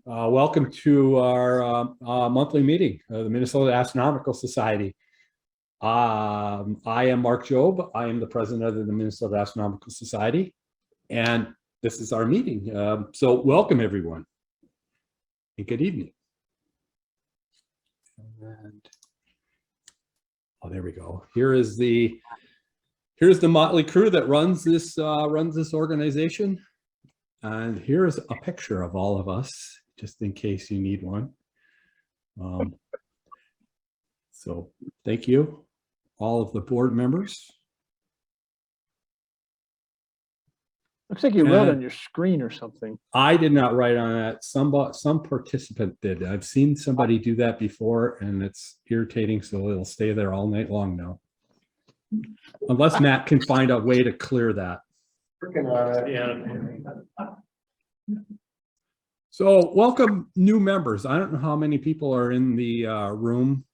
Welcome to our monthly meeting of the Minnesota Astronomical Society. I am Mark Jobe. I am the president of the Minnesota Astronomical Society, and this is our meeting. So welcome, everyone, and good evening. And, oh, there we go. Here's the motley crew that runs this organization, and here's a picture of all of us, just in case you need one. So thank you, all of the board members. Looks like you wrote on your screen or something. I did not write on that. Some participant did. I've seen somebody do that before, and it's irritating, so it'll stay there all night long now. Unless Matt can find a way to clear that. Working on it, yeah. So welcome new members. I don't know how many people are in the room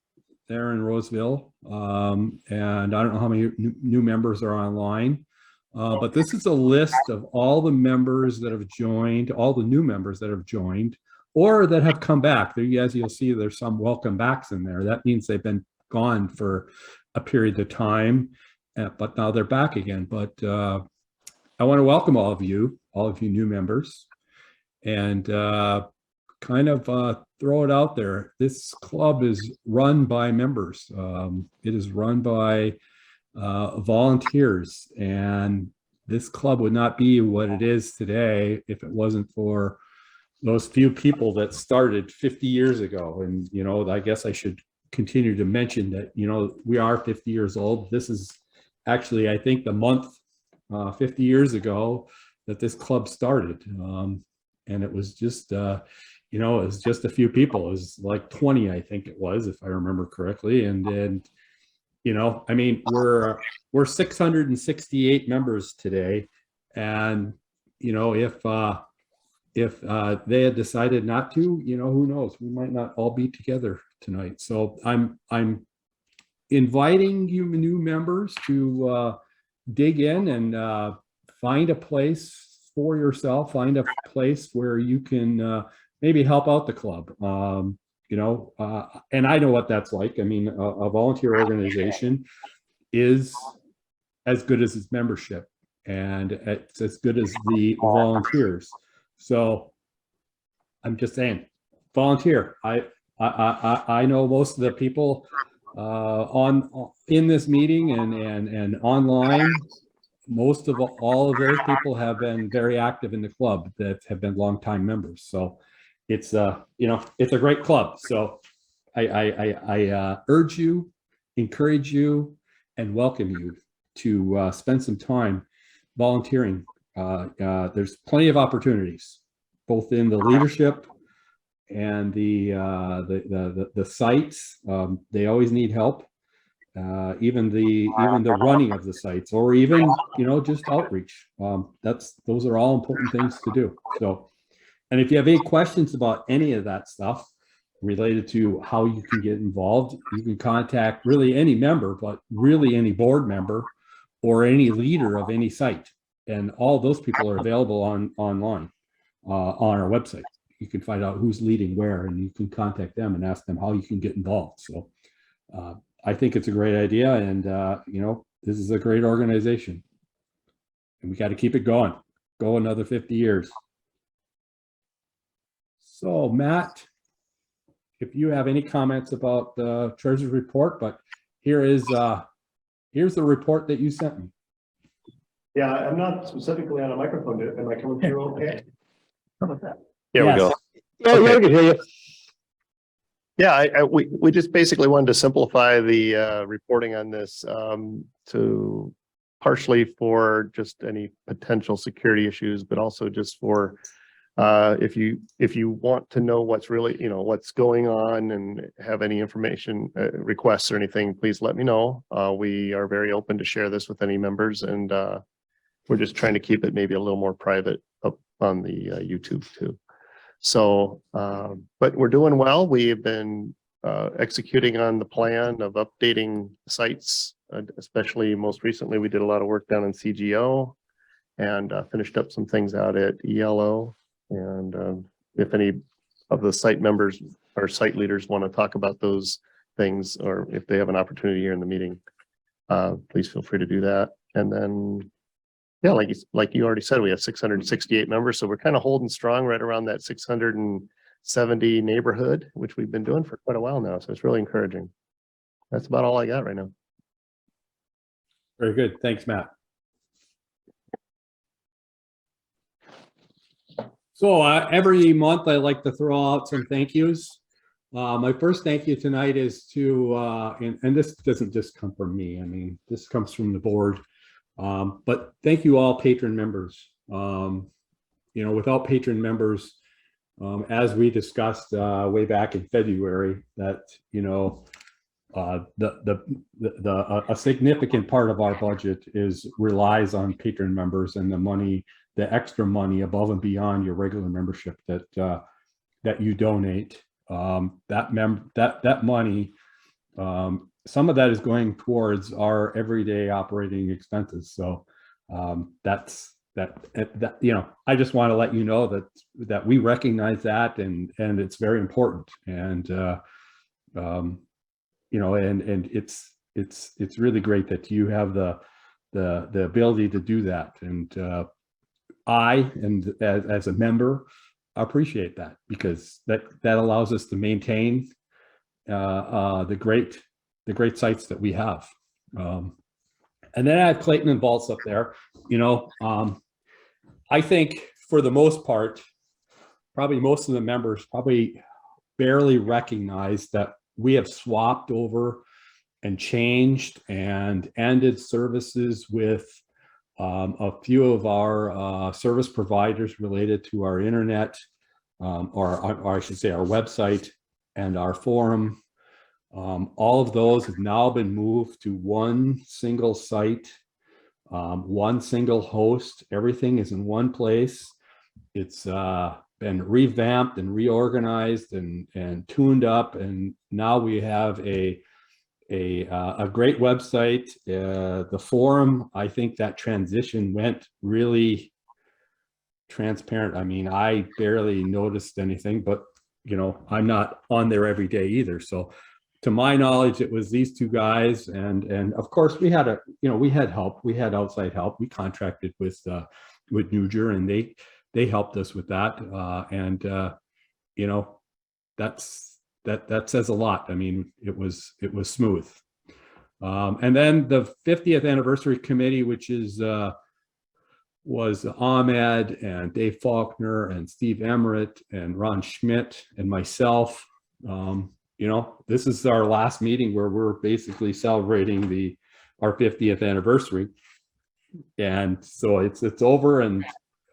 there in Roseville, and I don't know how many new members are online, but this is a list of all the members that have joined, all the new members that have joined or that have come back. As you'll see, there's some welcome backs in there. That means they've been gone for a period of time, but now they're back again. But I want to welcome all of you new members, and kind of throw it out there. This club is run by members. It is run by volunteers, and this club would not be what it is today if it wasn't for those few people that started 50 years ago. And, you know, I guess I should continue to mention that, you know, we are 50 years old. This is actually, I think, the month 50 years ago that this club started. And it was just, you know, it was just a few people. It was like 20, I think it was, if I remember correctly. And you know, I mean, we're 668 members today. And, you know, if they had decided not to, you know, who knows, we might not all be together tonight. So I'm inviting you new members to dig in and find a place for yourself, find a place where you can maybe help out the club. You know, and I know what that's like. I mean, a volunteer organization is as good as its membership, and it's as good as the volunteers. So I'm just saying, volunteer. I know most of the people in this meeting and online. Most of all of those people have been very active in the club that have been longtime members. So it's you know, it's a great club. So I urge you, encourage you, and welcome you to spend some time volunteering. There's plenty of opportunities, both in the leadership and the sites. They always need help. Even the running of the sites, or even, you know, just outreach. Those are all important things to do. So, and if you have any questions about any of that stuff related to how you can get involved, you can contact really any member, but really any board member or any leader of any site. And all those people are available online on our website. You can find out who's leading where, and you can contact them and ask them how you can get involved. So I think it's a great idea, and you know, this is a great organization, and we got to keep it going. Go another 50 years. So Matt, if you have any comments about the treasurer's report, but here's the report that you sent me. Yeah, I'm not specifically on a microphone. Am I coming through okay? How about that? Here we go. Yeah, okay. I can hear you. Yeah, we just basically wanted to simplify the reporting on this to partially for just any potential security issues, but also just for if you want to know what's really, you know, what's going on and have any information requests or anything, please let me know. We are very open to share this with any members, and we're just trying to keep it maybe a little more private up on the YouTube too. So, but we're doing well. We have been executing on the plan of updating sites, especially most recently, we did a lot of work down in CGO and finished up some things out at ELO. And if any of the site members or site leaders want to talk about those things, or if they have an opportunity here in the meeting, please feel free to do that. And then, yeah, like you already said, we have 668 members, so we're kind of holding strong right around that 670 neighborhood, which we've been doing for quite a while now. So it's really encouraging. That's about all I got right now. Very good. Thanks, Matt. So every month I like to throw out some thank yous. My first thank you tonight is to, and this doesn't just come from me. I mean, this comes from the board. But thank you all patron members. Without patron members, as we discussed way back in February, that a significant part of our budget relies on patron members and the money, the extra money above and beyond your regular membership that you donate. That money, some of that is going towards our everyday operating expenses. So I just want to let you know that we recognize that, and it's very important. And and it's really great that you have the ability to do that. And as a member, appreciate that, because that allows us to maintain the great sites that we have. And then I have Clayton and Vaults up there. I think for the most part, probably most of the members probably barely recognize that we have swapped over and changed and ended services with a few of our service providers related to our internet, or I should say our website and our forum. All of those have now been moved to one single site, one single host. Everything is in one place. It's been revamped and reorganized and tuned up, and now we have a great website. The forum, I think that transition went really transparent. I mean, I barely noticed anything, but I'm not on there every day either. So to my knowledge, it was these two guys, and of course we had help. We had outside help. We contracted with Nuger, and they helped us with that. That says a lot. I mean, it was smooth. And then the 50th anniversary committee, which was Ahmed and Dave Faulkner and Steve Emmerich and Ron Schmidt and myself. This is our last meeting where we're basically celebrating our 50th anniversary. And so it's over, and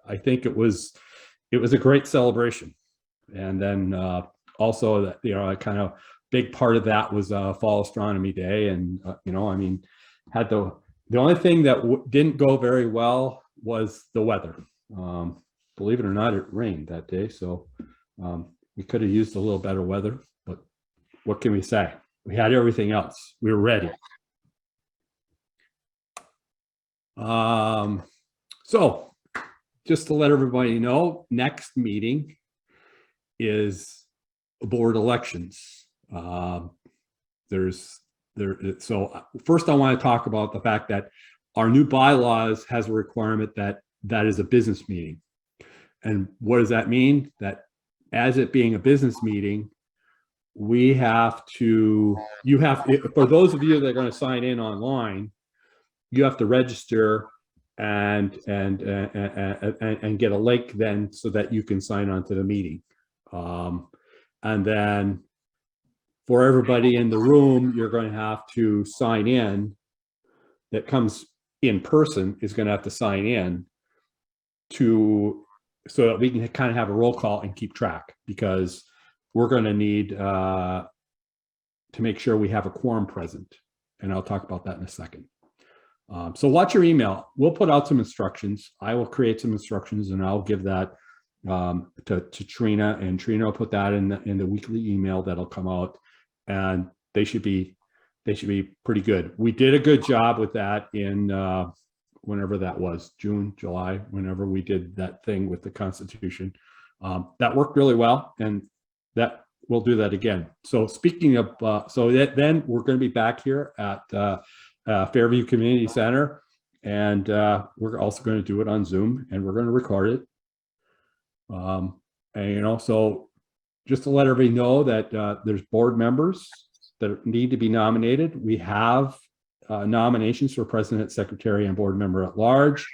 I think it was a great celebration. And then also that, a kind of big part of that was Fall Astronomy Day. And, had the only thing that didn't go very well was the weather. Believe it or not, it rained that day. So we could have used a little better weather, but what can we say? We had everything else. We were ready. So just to let everybody know, next meeting is board elections. So first I want to talk about the fact that our new bylaws has a requirement that is a business meeting. And what does that mean? That as it being a business meeting, we have to, for those of you that are going to sign in online, you have to register and get a link then so that you can sign on to the meeting. And then for everybody in the room, you're going to have to sign in. That comes in person is going to have to sign in so that we can kind of have a roll call and keep track, because we're going to need to make sure we have a quorum present. And I'll talk about that in a second. So watch your email. We'll put out some instructions. I will create some instructions and I'll give that to Trina, and Trina will put that in the weekly email that'll come out, and they should be pretty good. We did a good job with that in whenever that was, June, July, whenever we did that thing with the Constitution. That worked really well, and that we'll do that again. So speaking of, then we're going to be back here at Fairview Community Center, and we're also going to do it on Zoom, and we're going to record it. And so just to let everybody know that there's board members that need to be nominated. We have nominations for president, secretary, and board member at large.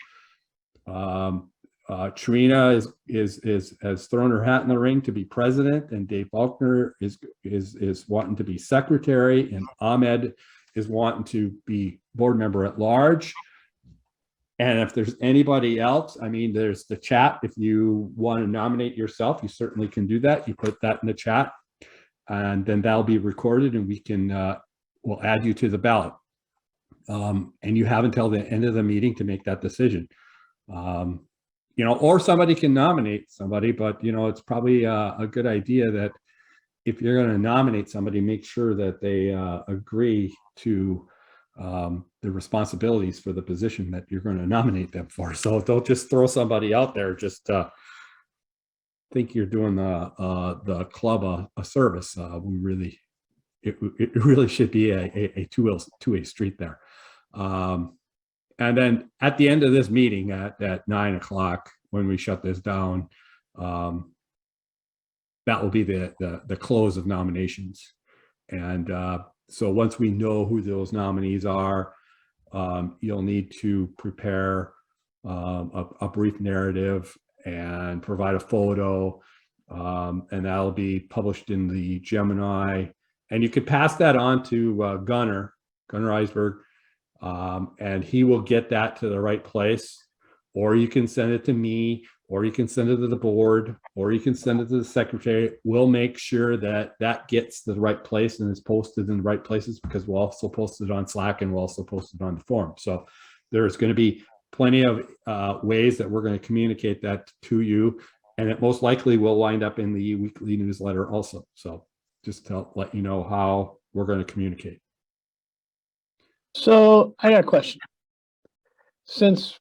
Trina has thrown her hat in the ring to be president, and Dave Faulkner is wanting to be secretary, and Ahmed is wanting to be board member at large. And if there's anybody else, I mean, there's the chat. If you want to nominate yourself, you certainly can do that. You put that in the chat, and then that'll be recorded, and we can we'll add you to the ballot. And you have until the end of the meeting to make that decision. Or somebody can nominate somebody, but it's probably a good idea that if you're going to nominate somebody, make sure that they agree to the responsibilities for the position that you're going to nominate them for. So don't just throw somebody out there. Just think you're doing the club a service. It really should be a two-way street there. And then at the end of this meeting at 9 o'clock, when we shut this down, that will be the close of nominations. And so once we know who those nominees are, you'll need to prepare a brief narrative and provide a photo, and that'll be published in the Gemini. And you could pass that on to Gunnar Eisberg, and he will get that to the right place, or you can send it to me, or you can send it to the board, or you can send it to the secretary. We'll make sure that that gets to the right place and is posted in the right places, because we'll also post it on Slack, and we'll also post it on the forum. So there's going to be plenty of ways that we're going to communicate that to you, and it most likely will wind up in the weekly newsletter also. So just to let you know how we're going to communicate. So I got a question. Since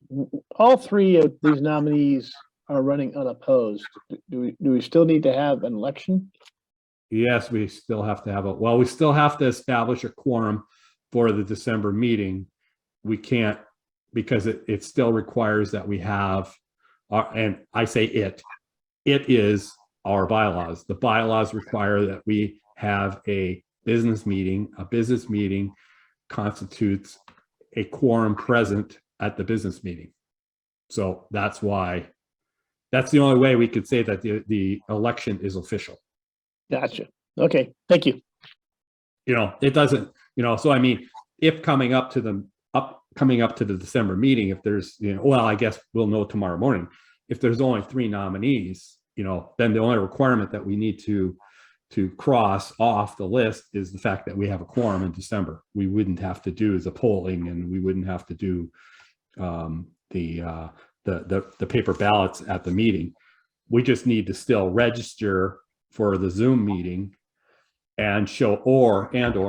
all three of these nominees are running unopposed, do we still need to have an election? Yes, we still have to have we still have to establish a quorum for the December meeting. We can't, because it still requires that we have, and I say it is our bylaws. The bylaws require that we have a business meeting. A business meeting constitutes a quorum present at the business meeting. So that's the only way we could say that the election is official. Gotcha. Okay, thank you. It doesn't, so I mean, if coming up to the December meeting, if there's, I guess we'll know tomorrow morning. If there's only 3 nominees, then the only requirement that we need to cross off the list is the fact that we have a quorum in December. We wouldn't have to do the polling, and we wouldn't have to do the paper ballots at the meeting. We just need to still register for the Zoom meeting and show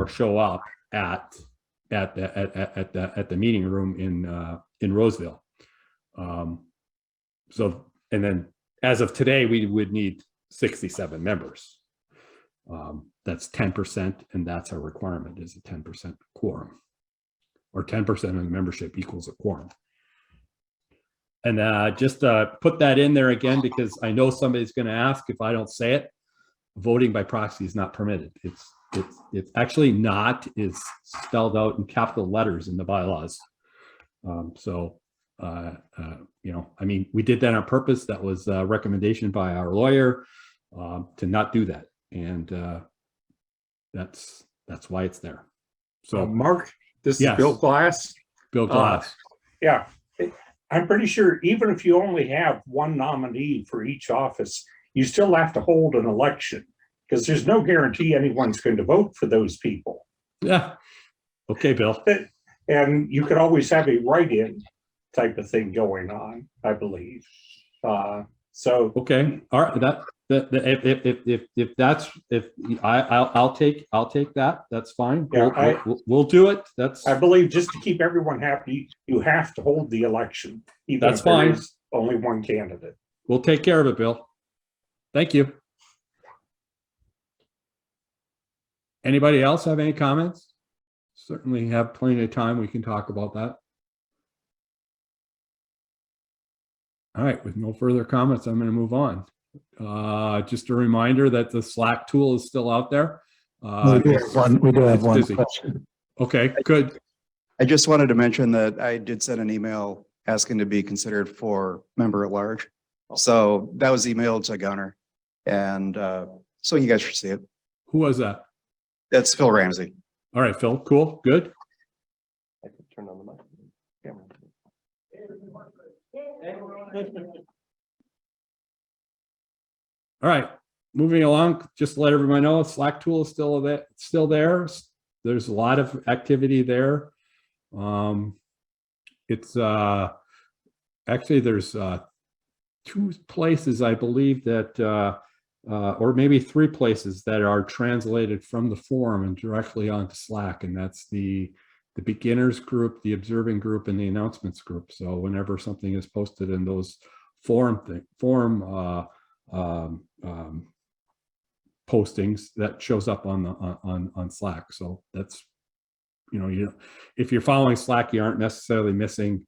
show up at the meeting room in Roseville. So, and then as of today, we would need 67 members. That's 10%, and that's our requirement, is a 10% quorum, or 10% of the membership equals a quorum. And just put that in there again, because I know somebody's going to ask if I don't say it. Voting by proxy is not permitted. It's actually not. It's spelled out in capital letters in the bylaws. I mean, we did that on purpose. That was a recommendation by our lawyer to not do that. And that's why it's there. So Mark, this Yes. is Bill Glass. Bill Glass. Yeah, I'm pretty sure even if you only have one nominee for each office, you still have to hold an election, because there's no guarantee anyone's going to vote for those people. Yeah. Okay, Bill. And you could always have a write-in type of thing going on, I believe. Okay. All right. I'll take that. That's fine. Yeah, We'll do it. I believe just to keep everyone happy, you have to hold the election. Even That's if there fine. is only one candidate. We'll take care of it, Bill. Thank you. Anybody else have any comments? Certainly have plenty of time. We can talk about that. All right, with no further comments, I'm going to move on. Just a reminder that the Slack tool is still out there. We do have it's one busy. question. Okay, good. I just wanted to mention that I did send an email asking to be considered for member at large. So that was emailed to Gunner. And so you guys should see it. Who was that? That's Phil Ramsey. All right, Phil. Cool. Good. I can turn on the microphone. Camera. All right, moving along, just to let everybody know, Slack tool is still there. There's a lot of activity there. It's actually there's 2 places I believe that, or maybe 3 places that are translated from the forum and directly onto Slack, and that's the beginners group, the observing group, and the announcements group. So whenever something is posted in those forum postings, that shows up on Slack. So that's, if you're following Slack, you aren't necessarily missing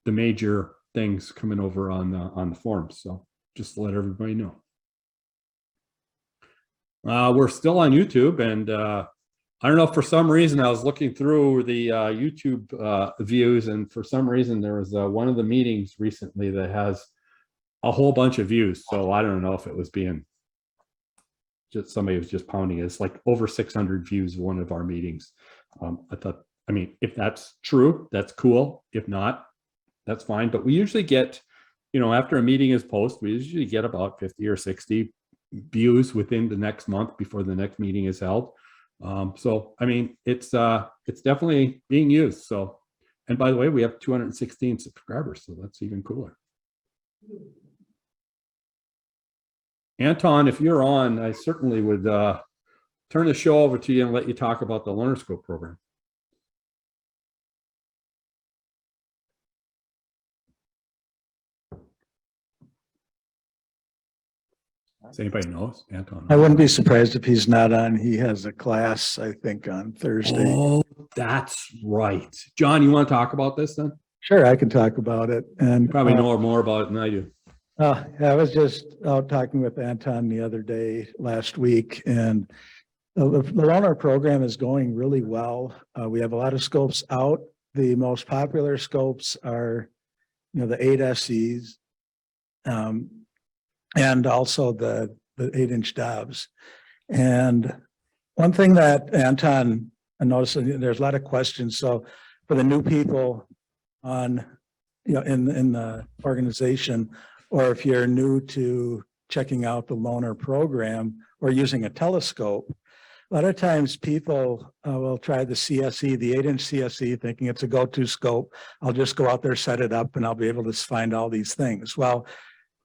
the major things coming over on the forums. So just to let everybody know. We're still on YouTube, and I don't know, for some reason I was looking through the YouTube views, and for some reason there was one of the meetings recently that has a whole bunch of views. So I don't know if it was being just somebody was just pounding it. It's like over 600 views one of our meetings. I mean, if that's true, that's cool. If not, that's fine. But we usually get, after a meeting is posted, we usually get about 50 or 60 views within the next month before the next meeting is held. So, I mean, it's definitely being used. So, and by the way, we have 216 subscribers, so that's even cooler. Anton, if you're on, I certainly would turn the show over to you and let you talk about the LearnerScope program. Does anybody knows? Anton? I wouldn't be surprised if he's not on. He has a class, I think, on Thursday. Oh, that's right. John, you want to talk about this then? Sure, I can talk about it. And You probably know more about it than I do. I was just out talking with Anton the other day, last week, and the loaner program is going really well. We have a lot of scopes out. The most popular scopes are, the 8SEs, and also the 8-inch Dobbs. And one thing that Anton, I noticed there's a lot of questions. So for the new people on, in the organization, or if you're new to checking out the loaner program or using a telescope, a lot of times people will try the CSE, the 8-inch CSE, thinking it's a go-to scope. I'll just go out there, set it up, and I'll be able to find all these things. Well,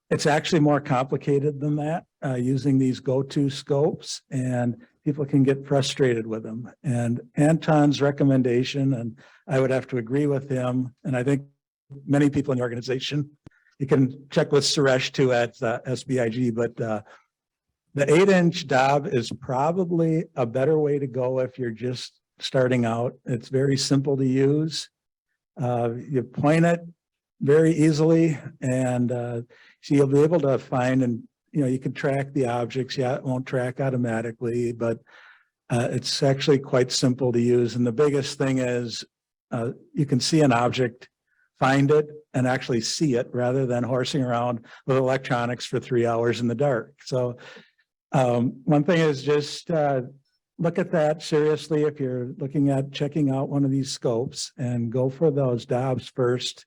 it's actually more complicated than that, using these go-to scopes, and people can get frustrated with them. And Anton's recommendation, and I would have to agree with him, and I think many people in the organization, you can check with Suresh too at SBIG, but the 8-inch Dob is probably a better way to go if you're just starting out. It's very simple to use. You point it very easily, and so you'll be able to find, and you can track the objects. Yeah, it won't track automatically, but it's actually quite simple to use. And the biggest thing is you can see an object, find it, and actually see it, rather than horsing around with electronics for 3 hours in the dark. So one thing is just look at that seriously if you're looking at checking out one of these scopes, and go for those Dobbs first.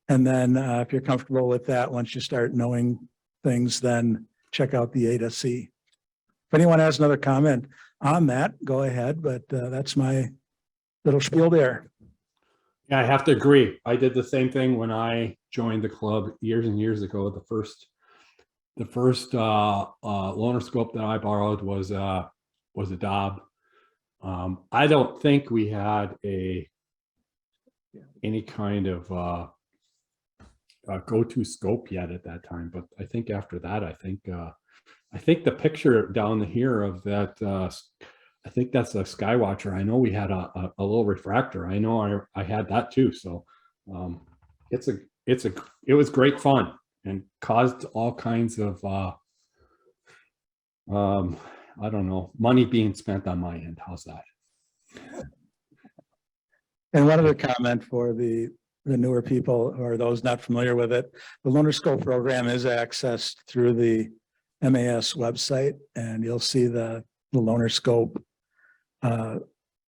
And then if you're comfortable with that, once you start knowing things, then check out the 8SE. If anyone has another comment on that, go ahead, but that's my little spiel there. Yeah, I have to agree. I did the same thing when I joined the club years and years ago. The first loaner scope that I borrowed was a Dob. I don't think we had any kind of go-to scope yet at that time, but I think after that, I think the picture down here of that, I think that's a Skywatcher. I know we had a little refractor. I know I had that too. So it was great fun and caused all kinds of I don't know, money being spent on my end. How's that? And one other comment for the newer people or those not familiar with it, the Lunar Scope program is accessed through the MAS website, and you'll see the Lunar Scope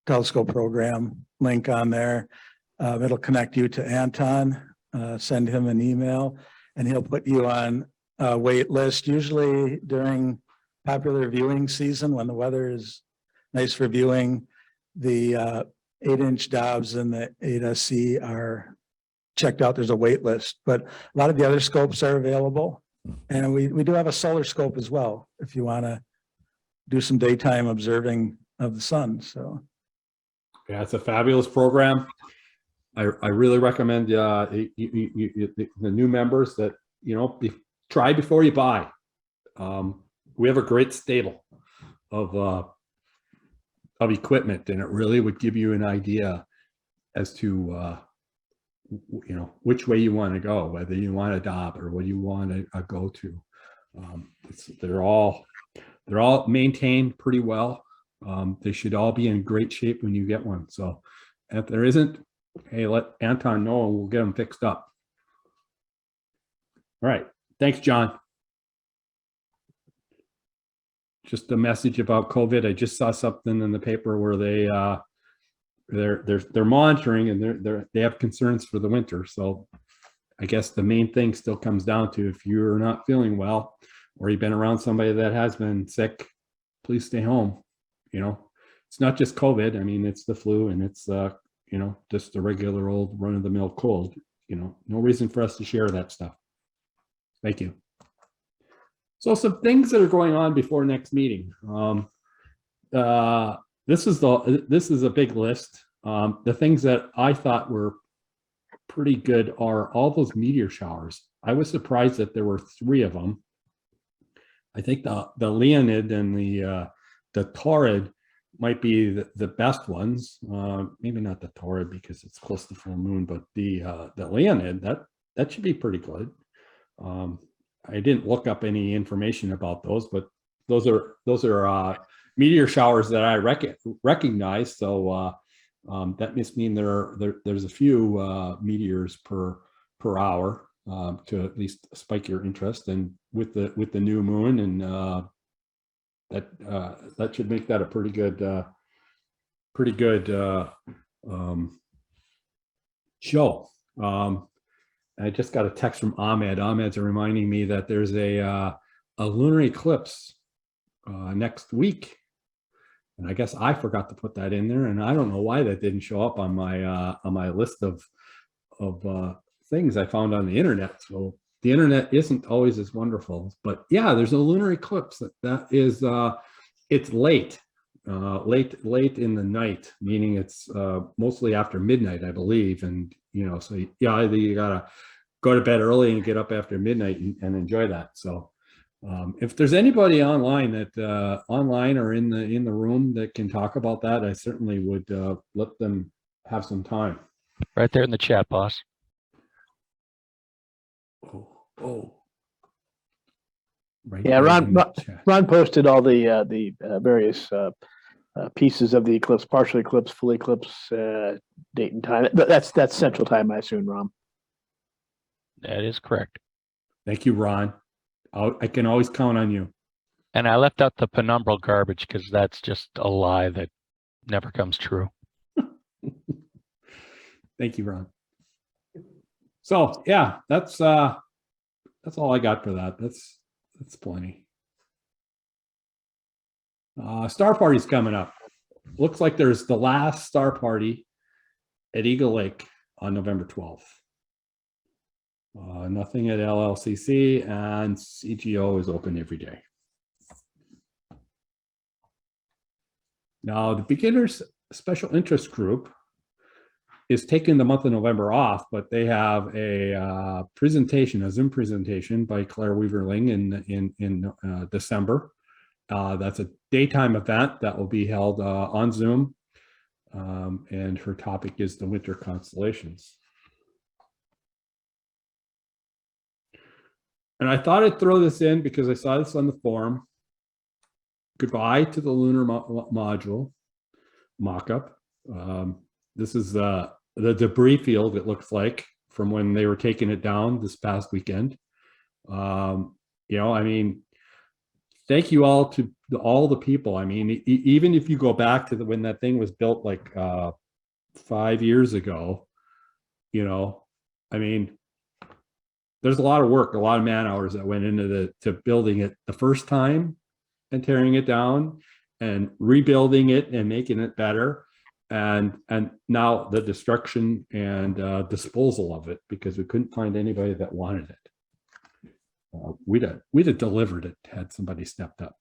telescope program link on there. It'll connect you to Anton, send him an email, and he'll put you on a wait list, usually during popular viewing season when the weather is nice for viewing. The 8-inch Dobbs and the 8SC are checked out. There's a wait list, but a lot of the other scopes are available. And we do have a solar scope as well, if you want to do some daytime observing of the sun. So Yeah, it's a fabulous program. I really recommend the new members that, try before you buy. We have a great stable of equipment, and it really would give you an idea as to which way you want to go, whether you want a Dob or what you want to go to. They're all maintained pretty well. They should all be in great shape when you get one. So if there isn't, hey, let Anton know and we'll get them fixed up. All right. Thanks, John. Just a message about COVID. I just saw something in the paper where they're monitoring and they have concerns for the winter. So I guess the main thing still comes down to, if you're not feeling well or you've been around somebody that has been sick, please stay home. It's not just COVID. I mean, it's the flu, and it's just a regular old run-of-the-mill cold. No reason for us to share that stuff. Thank you. So some things that are going on before next meeting. This is a big list. The things that I thought were pretty good are all those meteor showers. I was surprised that there were 3 of them. I think the Leonid and the Taurid might be the best ones. Maybe not the Taurid because it's close to full moon, but the Leonid, that should be pretty good. I didn't look up any information about those, but those are meteor showers that I recognize. So that must mean there's a few meteors per hour to at least spike your interest. And with the new moon, and that should make that a pretty good show. I just got a text from Ahmed. Ahmed's reminding me that there's a lunar eclipse next week, and I guess I forgot to put that in there, and I don't know why that didn't show up on my list of things I found on the internet. So the internet isn't always as wonderful, but yeah, there's a lunar eclipse that is it's late in the night, meaning it's mostly after midnight, I believe. And so yeah, either you gotta go to bed early and get up after midnight and enjoy that. So if there's anybody online or in the room that can talk about that, I certainly would let them have some time. Right there in the chat, boss. Oh. Right. Yeah, there in the chat. Ron posted all the various pieces of the eclipse, partial eclipse, full eclipse, date and time. That's Central Time, I assume, Ron. That is correct. Thank you, Ron. I can always count on you. And I left out the penumbral garbage because that's just a lie that never comes true. Thank you, Ron. So yeah, that's all I got for that. That's plenty. Star Party's coming up. Looks like there's the last Star Party at Eagle Lake on November 12th. Nothing at LLCC, and CGO is open every day. Now, the Beginners Special Interest Group is taking the month of November off, but they have a presentation, a Zoom presentation by Claire Weaverling in December. That's a daytime event that will be held on Zoom. And her topic is the winter constellations. And I thought I'd throw this in because I saw this on the forum. Goodbye to the lunar module mock-up. This is the debris field, it looks like, from when they were taking it down this past weekend. You know, I mean, thank you all to all the people. I mean, even if you go back to when that thing was built like 5 years ago, you know, I mean, there's a lot of work, a lot of man hours that went into to building it the first time and tearing it down and rebuilding it and making it better. And now the destruction and disposal of it, because we couldn't find anybody that wanted it. We'd have delivered it had somebody stepped up.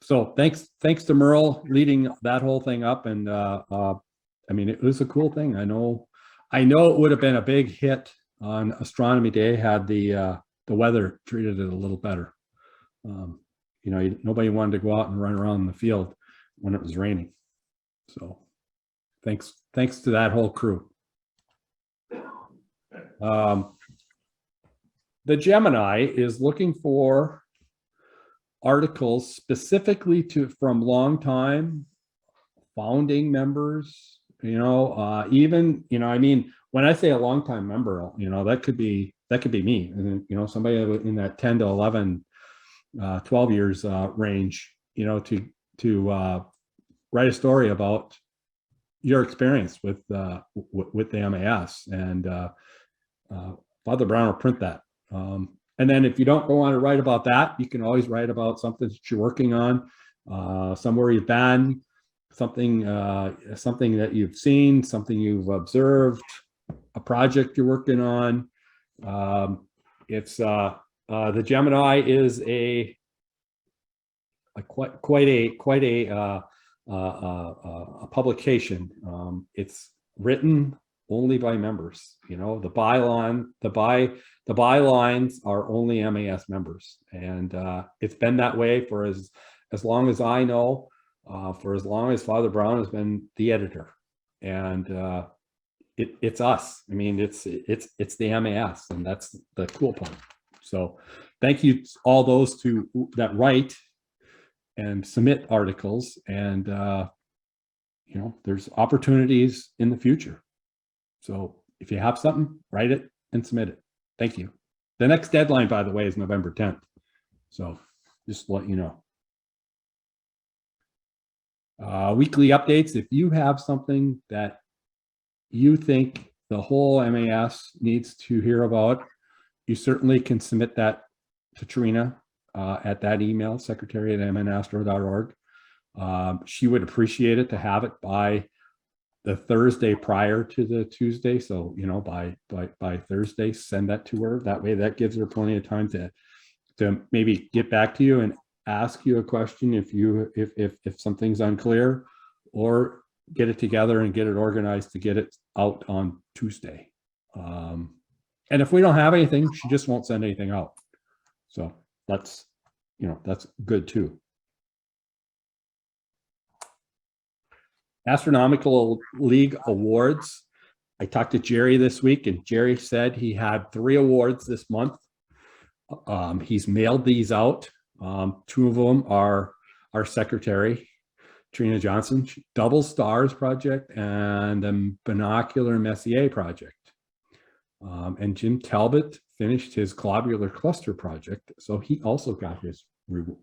So thanks to Merle leading that whole thing up. And I mean, it was a cool thing. I know it would have been a big hit on Astronomy Day had the weather treated it a little better. You know, nobody wanted to go out and run around in the field when it was raining. So thanks to that whole crew. The Gemini is looking for articles specifically from long-time founding members, you know, even, you know, I mean, when I say a long-time member, you know, that could be me, and you know, somebody in that 10 to 11, 12 years range, you know, to write a story about your experience with the MAS, and Father Brown will print that. And then if you don't want to write about that, you can always write about something that you're working on, somewhere you've been, something that you've seen, something you've observed, a project you're working on. It's the Gemini is quite a publication. It's written only by members. You know, the bylines are only MAS members, and it's been that way for as long as I know, for as long as Father Brown has been the editor, and it's us. I mean, it's the MAS, and that's the cool part. So, thank you to all those that write and submit articles, and you know, there's opportunities in the future. So if you have something, write it and submit it. Thank you. The next deadline, by the way, is November 10th. So just to let you know. Weekly updates. If you have something that you think the whole MAS needs to hear about, you certainly can submit that to Trina at that email, secretary@mnastro.org. She would appreciate it to have it by the Thursday prior to the Tuesday. So, you know, by Thursday, send that to her. That way, that gives her plenty of time to maybe get back to you and ask you a question if something's unclear, or get it together and get it organized to get it out on Tuesday. And if we don't have anything, she just won't send anything out. So that's good too. Astronomical League Awards. I talked to Jerry this week, and Jerry said he had 3 awards this month. He's mailed these out. 2 of them are our secretary, Trina Johnson, Double Stars Project and the Binocular Messier Project. And Jim Talbot finished his Globular Cluster Project, so he also got his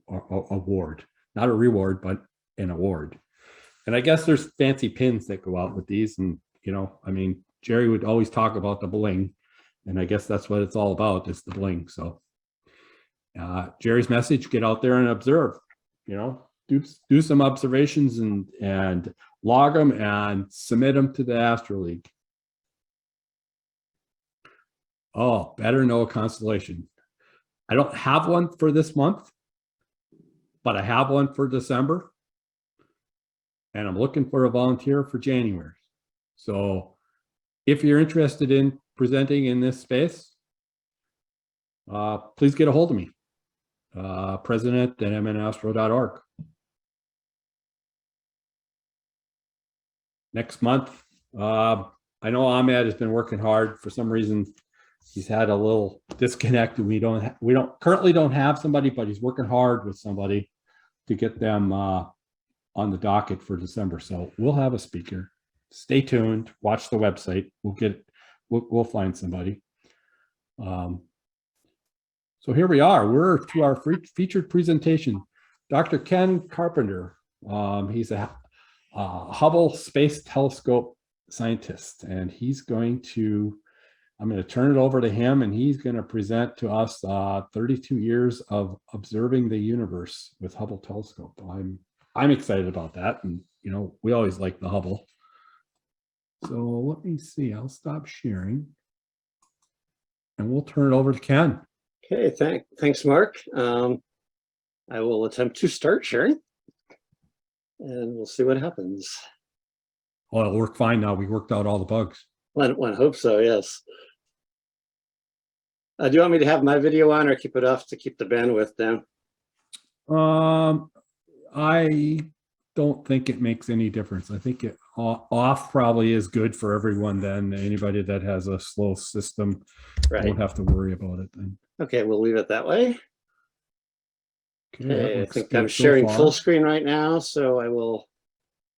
award. Not a reward, but an award. And I guess there's fancy pins that go out with these. And, you know, I mean, Jerry would always talk about the bling. And I guess that's what it's all about, is the bling. So Jerry's message, get out there and observe, you know, do some observations and log them and submit them to the Astro League. Oh, better know a constellation. I don't have one for this month, but I have one for December. And I'm looking for a volunteer for January. So if you're interested in presenting in this space, please get a hold of me. president at mnastro.org. Next month, I know Ahmed has been working hard. For some reason, he's had a little disconnect. We currently don't have somebody, but he's working hard with somebody to get them on the docket for December. So we'll have a speaker. Stay tuned. Watch the website. We'll find somebody. So here we are. We're to our featured presentation. Dr. Ken Carpenter. He's a Hubble Space Telescope scientist, and I'm going to turn it over to him, and he's going to present to us 32 years of observing the universe with Hubble telescope. I'm excited about that, and we always like the Hubble. So let me see. I'll stop sharing, and we'll turn it over to Ken. Okay, thanks, Mark. I will attempt to start sharing, and we'll see what happens. Oh, it'll work fine now. We worked out all the bugs. One hopes so, yes. Do you want me to have my video on or keep it off to keep the bandwidth down? I don't think it makes any difference. I think it off probably is good for everyone then. Anybody that has a slow system won't have to worry about it then. Okay, we'll leave it that way. Okay, I think I'm so sharing far. full screen right now, so I will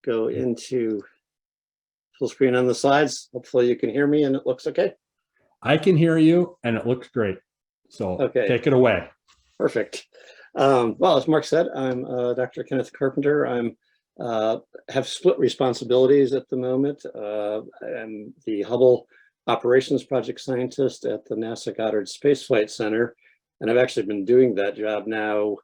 go into full screen on the slides. Hopefully you can hear me and it looks okay. I can hear you and it looks great. So take it away. Perfect. Well, as Mark said, I'm Dr. Kenneth Carpenter. I'm have split responsibilities at the moment. I'm the Hubble Operations Project Scientist at the NASA Goddard Space Flight Center. And I've actually been doing that job now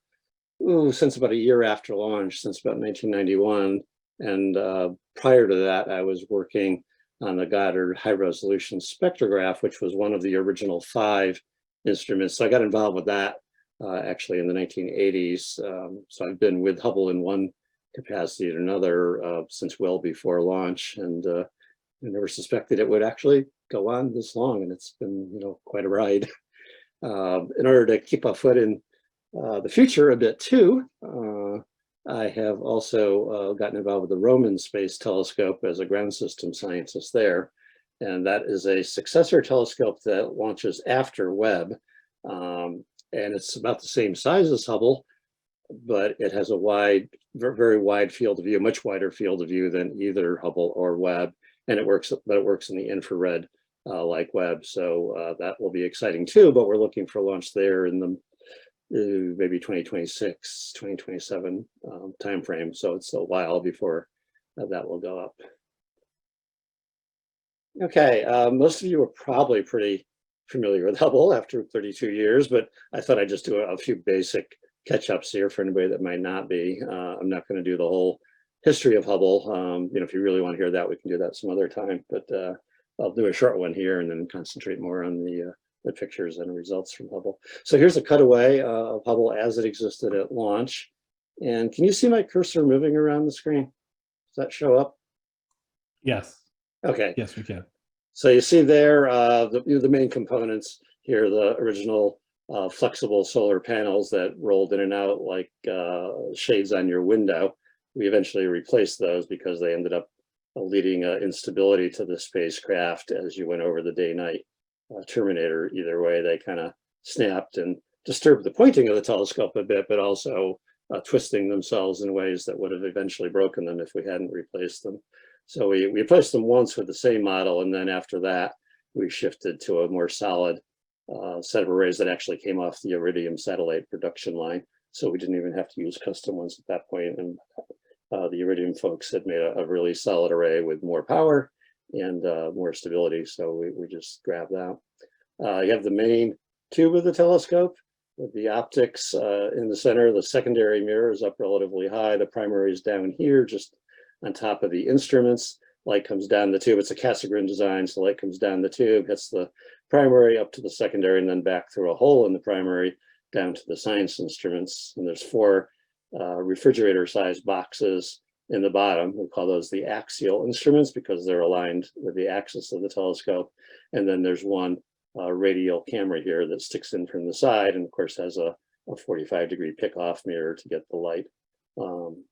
since about a year after launch, since about 1991. And prior to that, I was working on the Goddard High Resolution Spectrograph, which was one of the original 5 instruments. So I got involved with that actually in the 1980s. So I've been with Hubble in one capacity or another since well before launch, and I never suspected it would actually go on this long, and it's been quite a ride. In order to keep a foot in the future a bit too, I have also gotten involved with the Roman Space Telescope as a ground system scientist there. And that is a successor telescope that launches after Webb. And it's about the same size as Hubble, but it has a very wide field of view, much wider field of view than either Hubble or Webb. And it works in the infrared like Webb. So that will be exciting too, but we're looking for launch there in the maybe 2026, 2027 timeframe. So it's a while before that will go up. Okay, most of you are probably pretty familiar with Hubble after 32 years, but I thought I'd just do a few basic catch-ups here for anybody that might not be. I'm not going to do the whole history of Hubble. If you really want to hear that, we can do that some other time, but I'll do a short one here and then concentrate more on the pictures and results from Hubble. So here's a cutaway of Hubble as it existed at launch. And can you see my cursor moving around the screen? Does that show up? Yes. Okay. Yes, we can. So you see there the main components here, the original flexible solar panels that rolled in and out like shades on your window. We eventually replaced those because they ended up leading instability to the spacecraft as you went over the day-night terminator. Either way, they kind of snapped and disturbed the pointing of the telescope a bit, but also twisting themselves in ways that would have eventually broken them if we hadn't replaced them. So we replaced them once with the same model, and then after that, we shifted to a more solid set of arrays that actually came off the Iridium satellite production line. So we didn't even have to use custom ones at that point. And the Iridium folks had made a really solid array with more power and more stability. So we just grabbed that. You have the main tube of the telescope with the optics in the center. The secondary mirror is up relatively high. The primary is down here, just on top of the instruments. Light comes down the tube. It's a Cassegrain design, so light comes down the tube, hits the primary up to the secondary, and then back through a hole in the primary down to the science instruments. And there's 4 refrigerator-sized boxes in the bottom. We call those the axial instruments because they're aligned with the axis of the telescope. And then there's one radial camera here that sticks in from the side, and of course has a a 45-degree pick-off mirror to get the light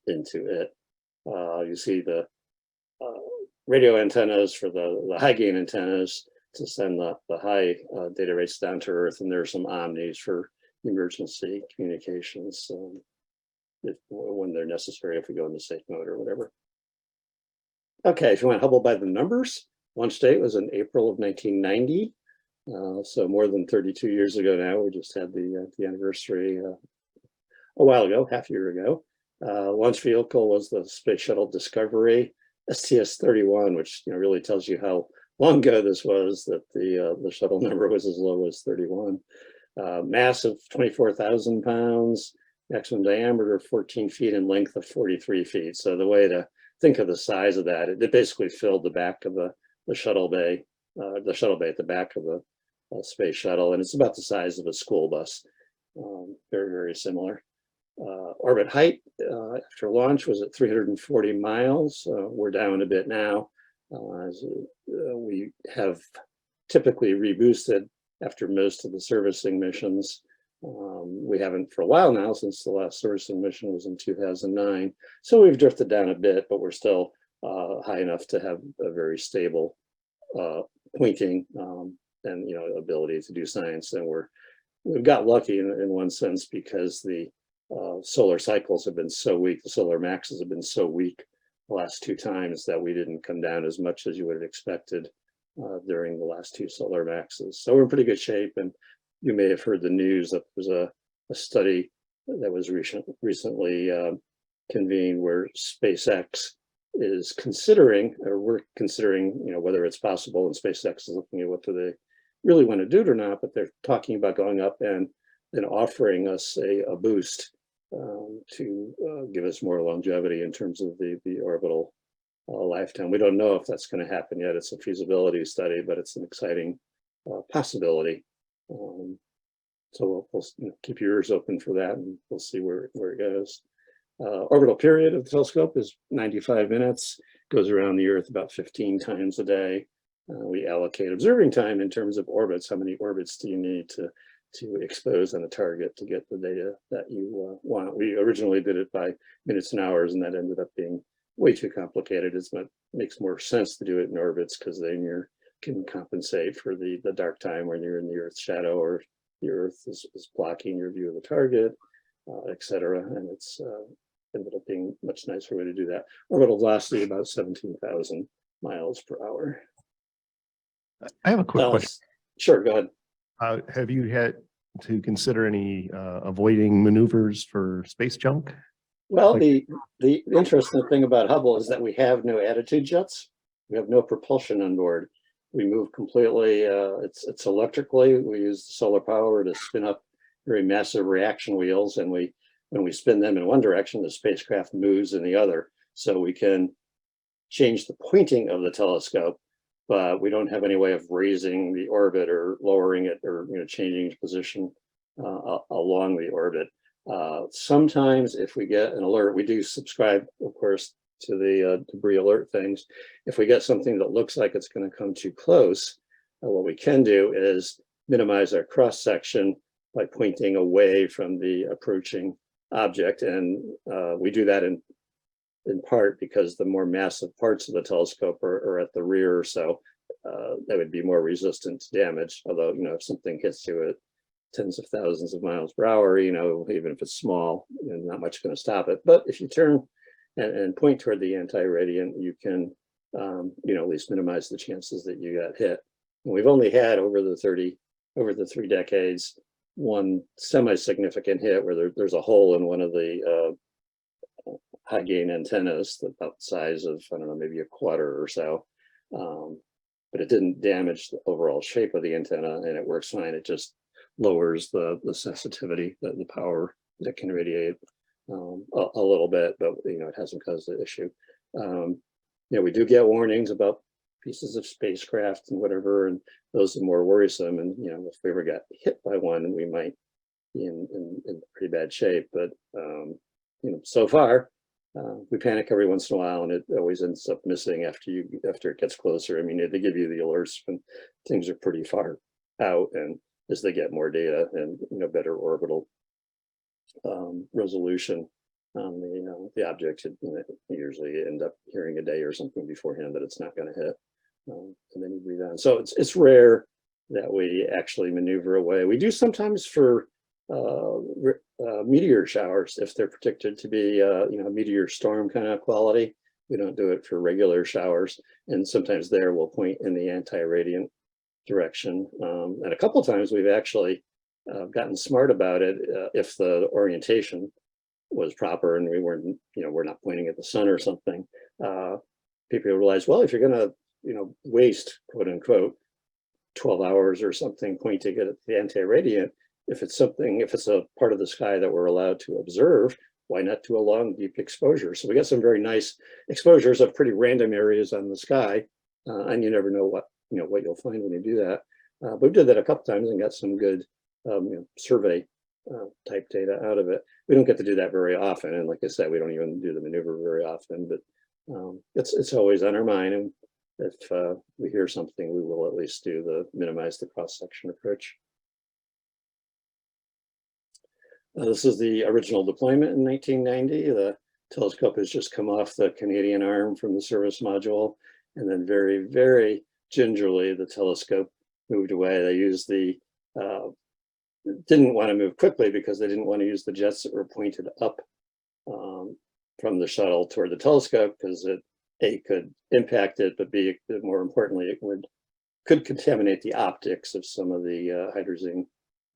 into it. You see the radio antennas for the high gain antennas to send the high data rates down to Earth, and there are some omnis for emergency communications when they're necessary, if we go into safe mode or whatever. Okay, if you want Hubble by the numbers, launch date was in April of 1990. So more than 32 years ago now. We just had the anniversary a while ago, half a year ago. Launch vehicle was the Space Shuttle Discovery STS-31, which really tells you how long ago this was, that the shuttle number was as low as 31. Mass of 24,000 pounds, maximum diameter of 14 feet and length of 43 feet. So the way to think of the size of that, it basically filled the back of the shuttle bay, at the back of the space shuttle, and it's about the size of a school bus. Very, very similar. Orbit height after launch was at 340 miles. We're down a bit now, as we have typically reboosted after most of the servicing missions. We haven't for a while now, since the last servicing mission was in 2009. So we've drifted down a bit, but we're still high enough to have a very stable pointing and ability to do science. And we've got lucky in one sense, because the solar cycles have been so weak, the solar maxes have been so weak the last two times, that we didn't come down as much as you would have expected during the last two solar maxes. So we're in pretty good shape. And you may have heard the news that there was a study that was recently convened, where SpaceX is considering, or we're considering, whether it's possible, and SpaceX is looking at what do they really want to do it or not, but they're talking about going up and offering us a boost to give us more longevity in terms of the orbital lifetime. We don't know if that's going to happen yet. It's a feasibility study, but it's an exciting possibility. So we'll keep your ears open for that, and we'll see where it goes. Orbital period of the telescope is 95 minutes, goes around the Earth about 15 times a day. We allocate observing time in terms of orbits. How many orbits do you need to expose on a target to get the data that you want? We originally did it by minutes and hours, and that ended up being way too complicated. It makes more sense to do it in orbits, because then you can compensate for the dark time when you're in the Earth's shadow, or the Earth is blocking your view of the target, etc. And it's ended up being a much nicer way to do that. Orbital velocity about 17,000 miles per hour. I have a quick question. Sure, go ahead. Have you had to consider any avoiding maneuvers for space junk? Well, the interesting thing about Hubble is that we have no attitude jets. We have no propulsion on board. We move completely, it's electrically. We use solar power to spin up very massive reaction wheels, and when we spin them in one direction, the spacecraft moves in the other. So we can change the pointing of the telescope, but we don't have any way of raising the orbit or lowering it, or changing its position along the orbit. Sometimes if we get an alert, we do subscribe, of course, to the debris alert things. If we get something that looks like it's going to come too close, what we can do is minimize our cross section by pointing away from the approaching object. And we do that in part because the more massive parts of the telescope are at the rear, so that would be more resistant to damage. Although, if something hits you at tens of thousands of miles per hour, even if it's small, not much going to stop it. But if you turn and point toward the anti-radiant, you can, at least minimize the chances that you got hit. And we've only had over the 3 decades, one semi-significant hit where there's a hole in one of the high gain antennas about the size of, I don't know, maybe a quarter or so. But it didn't damage the overall shape of the antenna, and it works fine. It just lowers the sensitivity, the power that can radiate a little bit, but it hasn't caused the issue. We do get warnings about pieces of spacecraft and whatever, and those are more worrisome. And if we ever got hit by one, we might be in pretty bad shape. But so far, we panic every once in a while, and it always ends up missing after it gets closer. I mean, they give you the alerts when things are pretty far out, and as they get more data and better orbital resolution on the object. You usually end up hearing a day or something beforehand that it's not going to hit, and then you breathe on. So it's rare that we actually maneuver away. We do sometimes for meteor showers if they're predicted to be meteor storm kind of quality. We don't do it for regular showers, and sometimes there we'll point in the anti-radiant direction. And a couple of times we've actually gotten smart about it if the orientation was proper and we weren't, we're not pointing at the sun or something. People realize, well, if you're going to, waste, quote unquote, 12 hours or something pointing at the anti-radiant, if it's a part of the sky that we're allowed to observe, why not do a long, deep exposure? So we got some very nice exposures of pretty random areas on the sky, and you never know what you'll find when you do that. But we did that a couple times and got some good survey type data out of it. We don't get to do that very often, and like I said, we don't even do the maneuver very often. But it's always on our mind, and if we hear something, we will at least minimize the cross-section approach. This is the original deployment in 1990. The telescope has just come off the Canadian arm from the service module, and then very, very gingerly, the telescope moved away. They used didn't want to move quickly because they didn't want to use the jets that were pointed up from the shuttle toward the telescope, because it A, could impact it, but B, more importantly, it could contaminate the optics if some of the hydrazine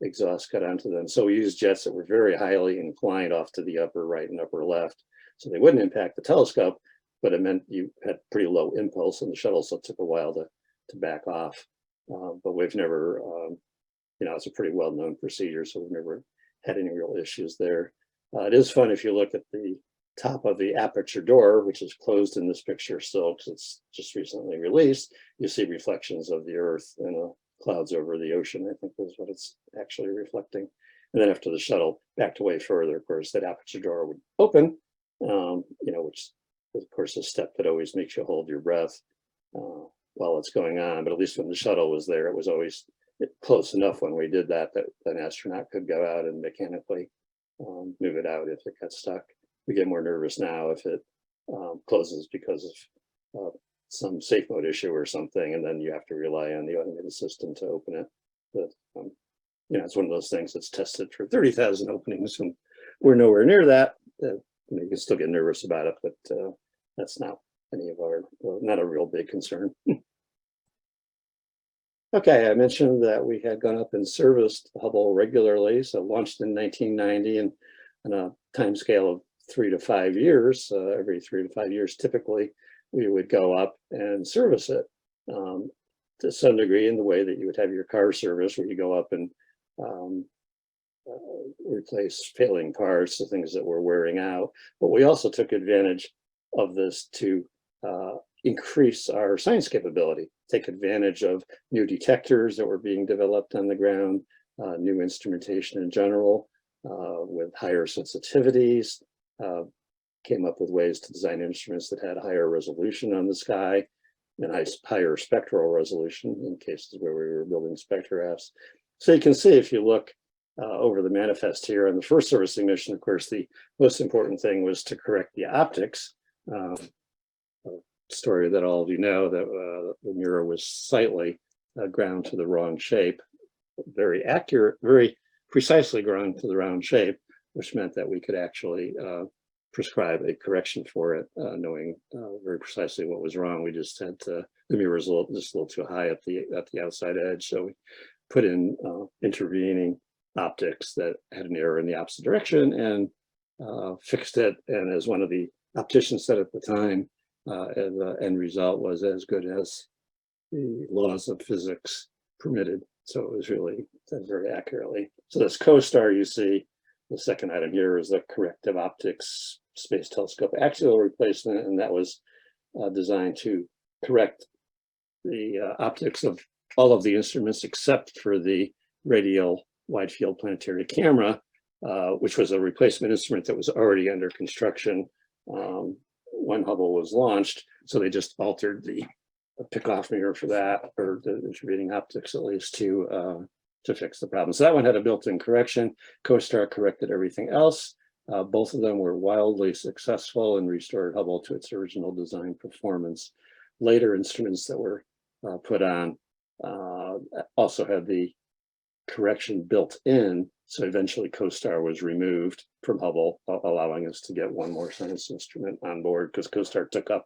exhaust got onto them. So we used jets that were very highly inclined off to the upper right and upper left, so they wouldn't impact the telescope, but it meant you had pretty low impulse in the shuttle, so it took a while to back off. But we've never, it's a pretty well-known procedure, so we've never had any real issues there. It is fun if you look at the top of the aperture door, which is closed in this picture still because it's just recently released. You see reflections of the Earth and clouds over the ocean, I think is what it's actually reflecting. And then after the shuttle backed away further, of course, that aperture door would open, which is, of course, a step that always makes you hold your breath while it's going on. But at least when the shuttle was there, it was always close enough when we did that an astronaut could go out and mechanically move it out if it got stuck. We get more nervous now if it closes because of some safe mode issue or something, and then you have to rely on the automated system to open it. But it's one of those things that's tested for 30,000 openings, and we're nowhere near that. You can still get nervous about it, but that's not not a real big concern. Okay, I mentioned that we had gone up and serviced Hubble regularly, so launched in 1990 and on a time scale of 3 to 5 years. Every 3 to 5 years, typically, we would go up and service it to some degree in the way that you would have your car service, where you go up and replace failing parts, the things that were wearing out. But we also took advantage of this to increase our science capability, take advantage of new detectors that were being developed on the ground, new instrumentation in general with higher sensitivities, came up with ways to design instruments that had higher resolution on the sky and higher spectral resolution in cases where we were building spectrographs. So you can see, if you look over the manifest here on the first servicing mission, of course, the most important thing was to correct the optics. A story that all of you know, that the mirror was slightly ground to the wrong shape, very accurate, very precisely ground to the round shape, which meant that we could actually prescribe a correction for it, knowing very precisely what was wrong. We just had the mirror was just a little too high at the outside edge, so we put in intervening optics that had an error in the opposite direction and fixed it. And as one of the opticians said at the time, and the end result was as good as the laws of physics permitted. So it was really done very accurately. So this co-star you see, the second item here, is the corrective optics space telescope axial replacement, and that was designed to correct the optics of all of the instruments except for the radial wide field planetary camera, which was a replacement instrument that was already under construction when Hubble was launched. So they just altered the pick-off mirror for that, or the intervening optics at least, to to fix the problem. So that one had a built-in correction. CoStar corrected everything else. Both of them were wildly successful and restored Hubble to its original design performance. Later instruments that were put on also had the correction built in. So eventually CoStar was removed from Hubble, allowing us to get one more science instrument on board, because CoStar took up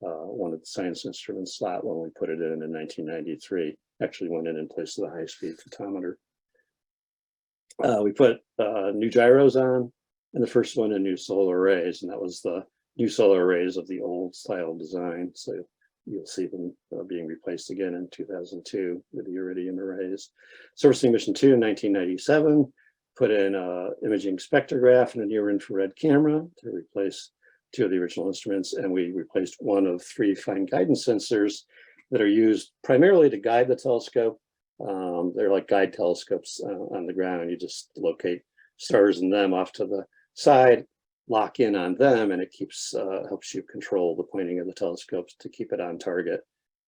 one of the science instrument slot when we put it in 1993. Actually went in place of the high-speed photometer. We put new gyros on, and the first one in new solar arrays, and that was the new solar arrays of the old style design. So you'll see them being replaced again in 2002 with the iridium arrays. Servicing mission 2 in 1997, put in imaging spectrograph and a near infrared camera to replace 2 of the original instruments, and we replaced one of 3 fine guidance sensors that are used primarily to guide the telescope. They're like guide telescopes on the ground. You just locate stars in them off to the side, lock in on them, and it keeps helps you control the pointing of the telescopes to keep it on target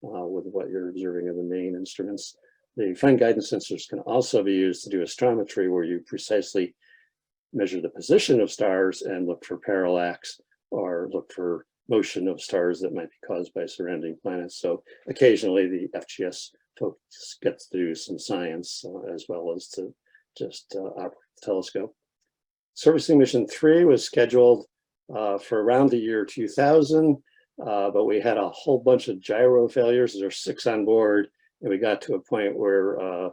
with what you're observing of the main instruments. The fine guidance sensors can also be used to do astrometry, where you precisely measure the position of stars and look for parallax or look for motion of stars that might be caused by surrounding planets. So occasionally the FGS folks gets to do some science as well as to just operate the telescope. Servicing mission 3 was scheduled for around the year 2000, but we had a whole bunch of gyro failures. There were 6 on board, and we got to a point where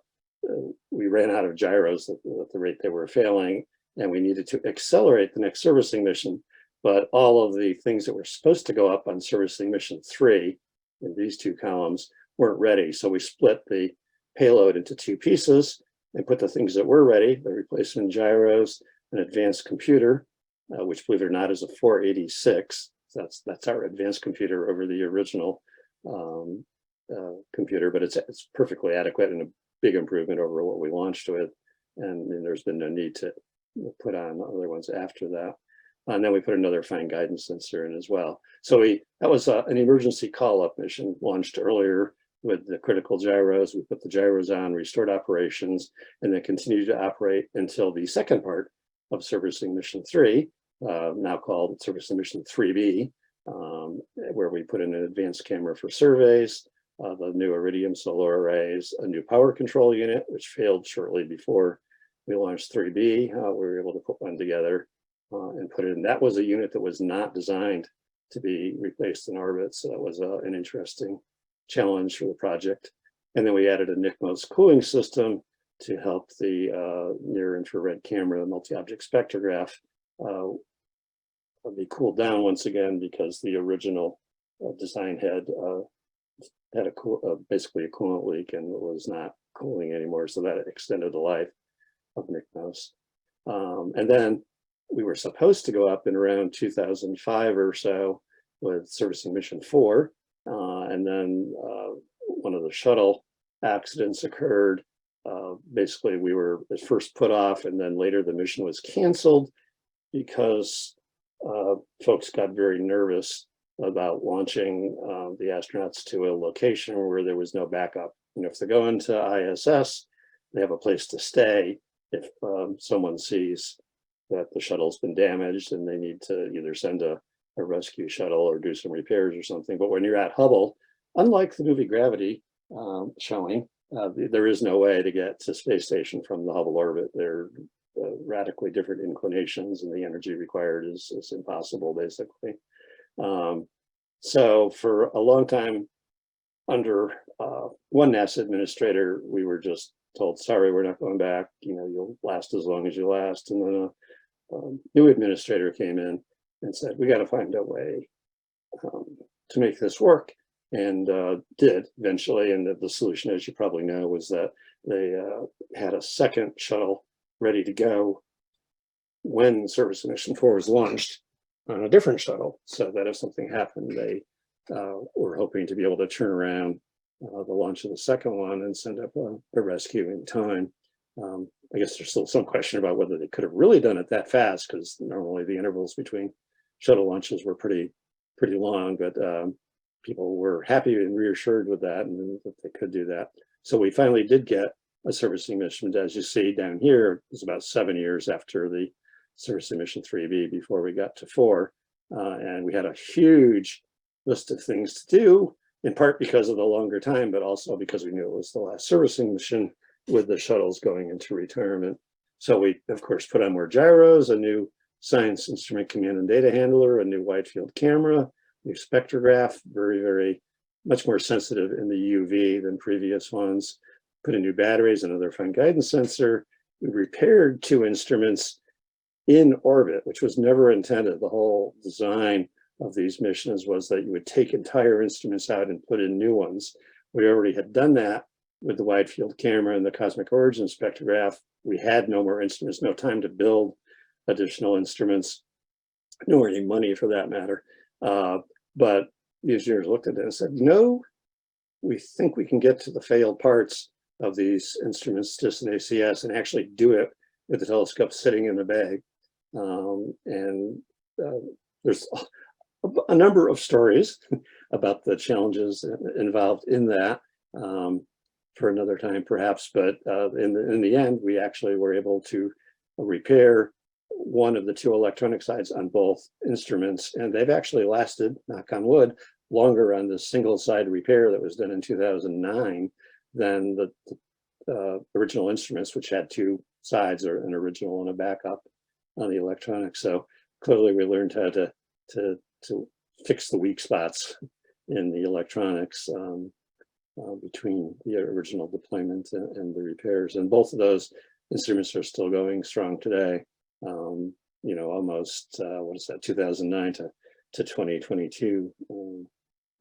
we ran out of gyros at the rate they were failing, and we needed to accelerate the next servicing mission. But all of the things that were supposed to go up on servicing mission 3 in these 2 columns weren't ready. So we split the payload into 2 pieces and put the things that were ready, the replacement gyros, an advanced computer, which, believe it or not, is a 486. That's our advanced computer over the original computer, but it's perfectly adequate and a big improvement over what we launched with. And there's been no need to put on other ones after that. And then we put another fine guidance sensor in as well. So that was an emergency call-up mission launched earlier with the critical gyros. We put the gyros on, restored operations, and then continued to operate until the second part of servicing mission 3, now called servicing mission 3B, where we put in an advanced camera for surveys, the new iridium solar arrays, a new power control unit, which failed shortly before we launched 3B. We were able to put one together and put it in. That was a unit that was not designed to be replaced in orbit. So that was an interesting challenge for the project. And then we added a NICMOS cooling system to help the near infrared camera multi-object spectrograph be cooled down once again, because the original design had basically a coolant leak and it was not cooling anymore. So that extended the life of NICMOS. And then we were supposed to go up in around 2005 or so with servicing mission 4. And then one of the shuttle accidents occurred. Basically, we were at first put off, and then later the mission was canceled because folks got very nervous about launching the astronauts to a location where there was no backup. You know, if they go into ISS, they have a place to stay if someone sees that the shuttle's been damaged and they need to either send a rescue shuttle or do some repairs or something. But when you're at Hubble, unlike the movie Gravity showing, there is no way to get to space station from the Hubble orbit. They're radically different inclinations, and the energy required is impossible, basically. So for a long time, under one NASA administrator, we were just told, sorry, we're not going back. You know, you'll last as long as you last. And then a new administrator came in and said, we got to find a way to make this work. And did eventually. And the solution, as you probably know, was that they had a second shuttle ready to go when service mission 4 was launched on a different shuttle, so that if something happened, they were hoping to be able to turn around the launch of the second one and send up a rescue in time. I guess there's still some question about whether they could have really done it that fast, because normally the intervals between shuttle launches were pretty long, but people were happy and reassured with that, and that they could do that. So we finally did get a servicing mission. As you see down here, it was about 7 years after the servicing mission 3B before we got to 4. And we had a huge list of things to do, in part because of the longer time, but also because we knew it was the last servicing mission with the shuttles going into retirement. So we, of course, put on more gyros, a new science instrument command and data handler, a new wide field camera, new spectrograph, very much more sensitive in the UV than previous ones, put in new batteries, another fine guidance sensor. We repaired 2 instruments in orbit, which was never intended. The whole design of these missions was that you would take entire instruments out and put in new ones. We already had done that with the wide field camera and the cosmic origin spectrograph. We had no more instruments, no time to build additional instruments, nor any money for that matter. But the engineers looked at it and said, no, we think we can get to the failed parts of these instruments, just an ACS, and actually do it with the telescope sitting in the bag. There's a number of stories about the challenges involved in that for another time perhaps, but in the end, we actually were able to repair one of the 2 electronic sides on both instruments, and they've actually lasted, knock on wood, longer on the single side repair that was done in 2009 than the original instruments, which had 2 sides, or an original and a backup on the electronics. So clearly we learned how to fix the weak spots in the electronics between the original deployment and the repairs. And both of those instruments are still going strong today. You know, almost, what is that, 2009 to 2022.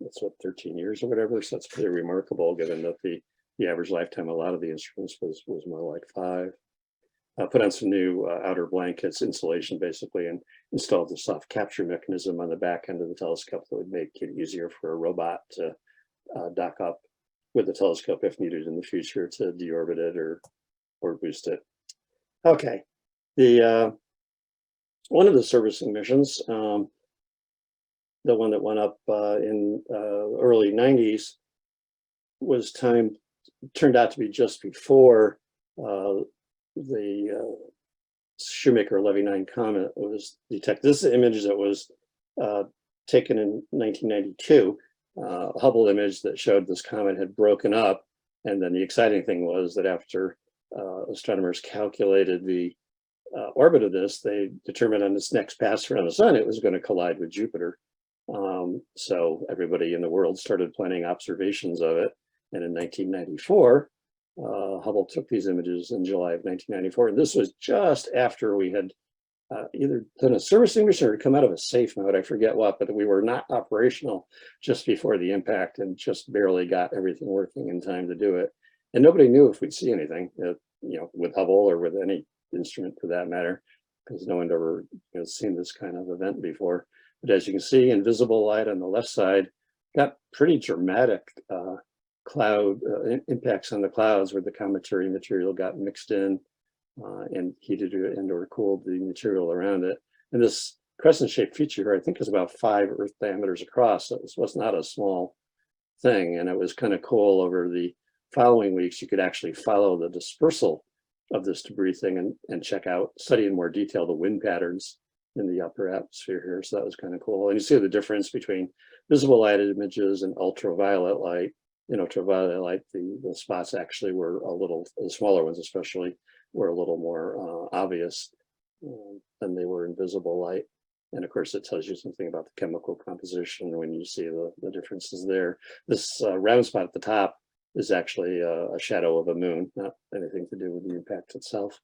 That's what, 13 years or whatever. So that's pretty remarkable given that the average lifetime of a lot of the instruments was more like 5. Put on some new outer blankets, insulation basically, and installed the soft capture mechanism on the back end of the telescope that would make it easier for a robot to dock up with the telescope if needed in the future to deorbit it or boost it. Okay, one of the servicing missions, the one that went up in early 90s, turned out to be just before the Shoemaker-Levy 9 comet was detected. This is an image that was taken in 1992, a Hubble image that showed this comet had broken up. And then the exciting thing was that after astronomers calculated the orbit of this, they determined on its next pass around the sun, it was going to collide with Jupiter. So everybody in the world started planning observations of it. And in 1994, Hubble took these images in July of 1994. And this was just after we had either done a servicing mission or come out of a safe mode, I forget what, but we were not operational just before the impact and just barely got everything working in time to do it. And nobody knew if we'd see anything, you know, with Hubble or with any instrument for that matter, because no one had ever seen this kind of event before. But as you can see, invisible light on the left side got pretty dramatic cloud impacts on the clouds where the cometary material got mixed in and heated and or cooled the material around it. And this crescent-shaped feature, I think, is about 5 Earth diameters across. So this was not a small thing. And it was kind of cool. Over the following weeks, you could actually follow the dispersal of this debris thing and check out, study in more detail the wind patterns in the upper atmosphere here. So that was kind of cool. And you see the difference between visible light images and ultraviolet light. In ultraviolet light, the spots actually were a little, the smaller ones especially, were a little more obvious than they were in visible light. And of course, it tells you something about the chemical composition when you see the differences there. This round spot at the top is actually a shadow of a moon, not anything to do with the impact itself.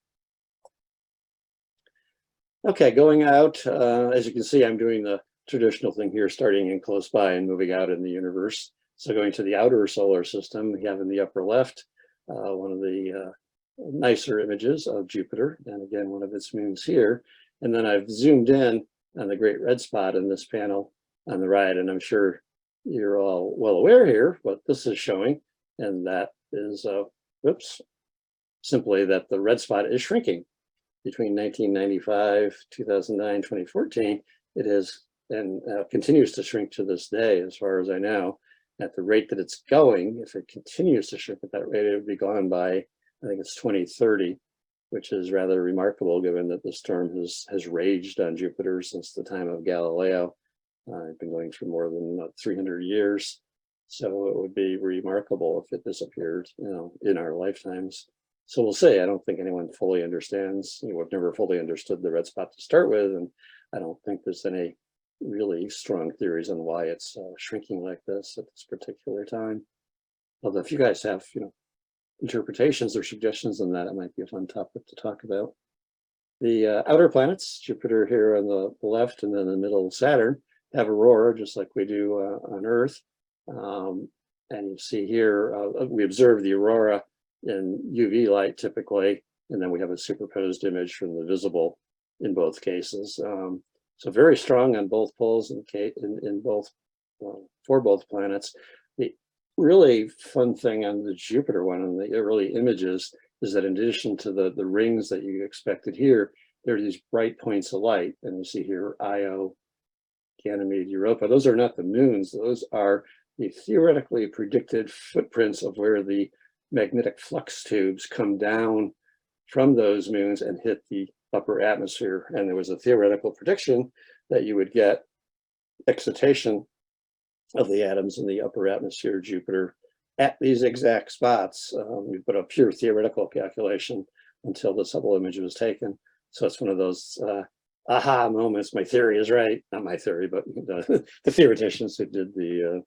Okay, going out, as you can see, I'm doing the traditional thing here, starting in close by and moving out in the universe. So going to the outer solar system, we have in the upper left, one of the nicer images of Jupiter, and again, one of its moons here. And then I've zoomed in on the great red spot in this panel on the right, and I'm sure you're all well aware here what this is showing, and that is, simply that the red spot is shrinking. Between 1995, 2009, 2014, it is and continues to shrink to this day, as far as I know. At the rate that it's going, if it continues to shrink at that rate, it would be gone by I think it's 2030, which is rather remarkable given that the storm has raged on Jupiter since the time of Galileo. It's been going for more than 300 years. So it would be remarkable if it disappeared, in our lifetimes. So we'll see. I don't think anyone fully understands. We've never fully understood the red spot to start with, and I don't think there's any really strong theories on why it's shrinking like this at this particular time. Although if you guys have, interpretations or suggestions on that, it might be a fun topic to talk about. The outer planets, Jupiter here on the left, and then in the middle, Saturn, have aurora just like we do on Earth. And you see here, we observe the aurora in UV light typically, and then we have a superposed image from the visible in both cases. So very strong on both poles in both for both planets. The really fun thing on the Jupiter one and the early images is that in addition to the rings that you expected here, there are these bright points of light, and you see here Io, Ganymede, Europa. Those are not the moons; those are the theoretically predicted footprints of where the magnetic flux tubes come down from those moons and hit the upper atmosphere. And there was a theoretical prediction that you would get excitation of the atoms in the upper atmosphere of Jupiter at these exact spots. We put a pure theoretical calculation until this Hubble image was taken. So it's one of those aha moments. My theory is right. Not my theory, but the theoreticians who did the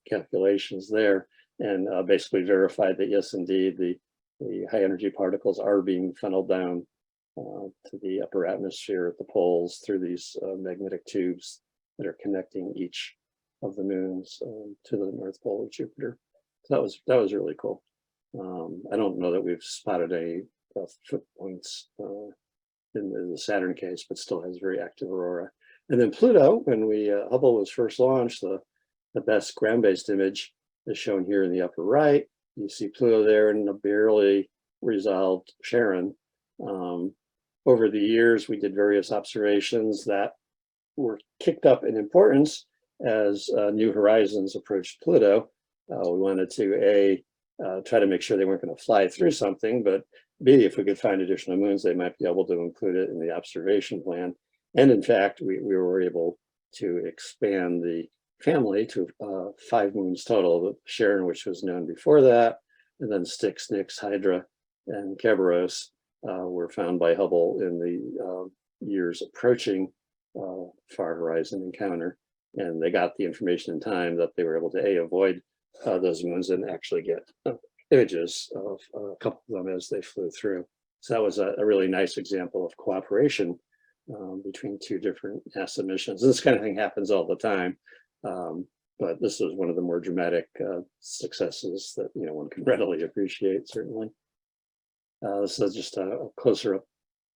calculations there, and basically verified that yes, indeed, the high energy particles are being funneled down to the upper atmosphere at the poles through these magnetic tubes that are connecting each of the moons to the North Pole of Jupiter. So that was really cool. I don't know that we've spotted any foot points in the Saturn case, but still has very active aurora. And then Pluto, when Hubble was first launched, the best ground-based image is shown here in the upper right. You see Pluto there in a barely resolved Charon. Over the years, we did various observations that were kicked up in importance as New Horizons approached Pluto. We wanted to try to make sure they weren't going to fly through something, but B, if we could find additional moons, they might be able to include it in the observation plan. And in fact, we were able to expand the family to 5 moons total. Charon, which was known before that, and then Styx, Nix, Hydra, and Kerberos were found by Hubble in the years approaching Far Horizon Encounter. And they got the information in time that they were able to avoid those moons and actually get images of a couple of them as they flew through. So that was a really nice example of cooperation between 2 different NASA missions. This kind of thing happens all the time, but this was one of the more dramatic successes that one can readily appreciate, certainly. This is just a closer up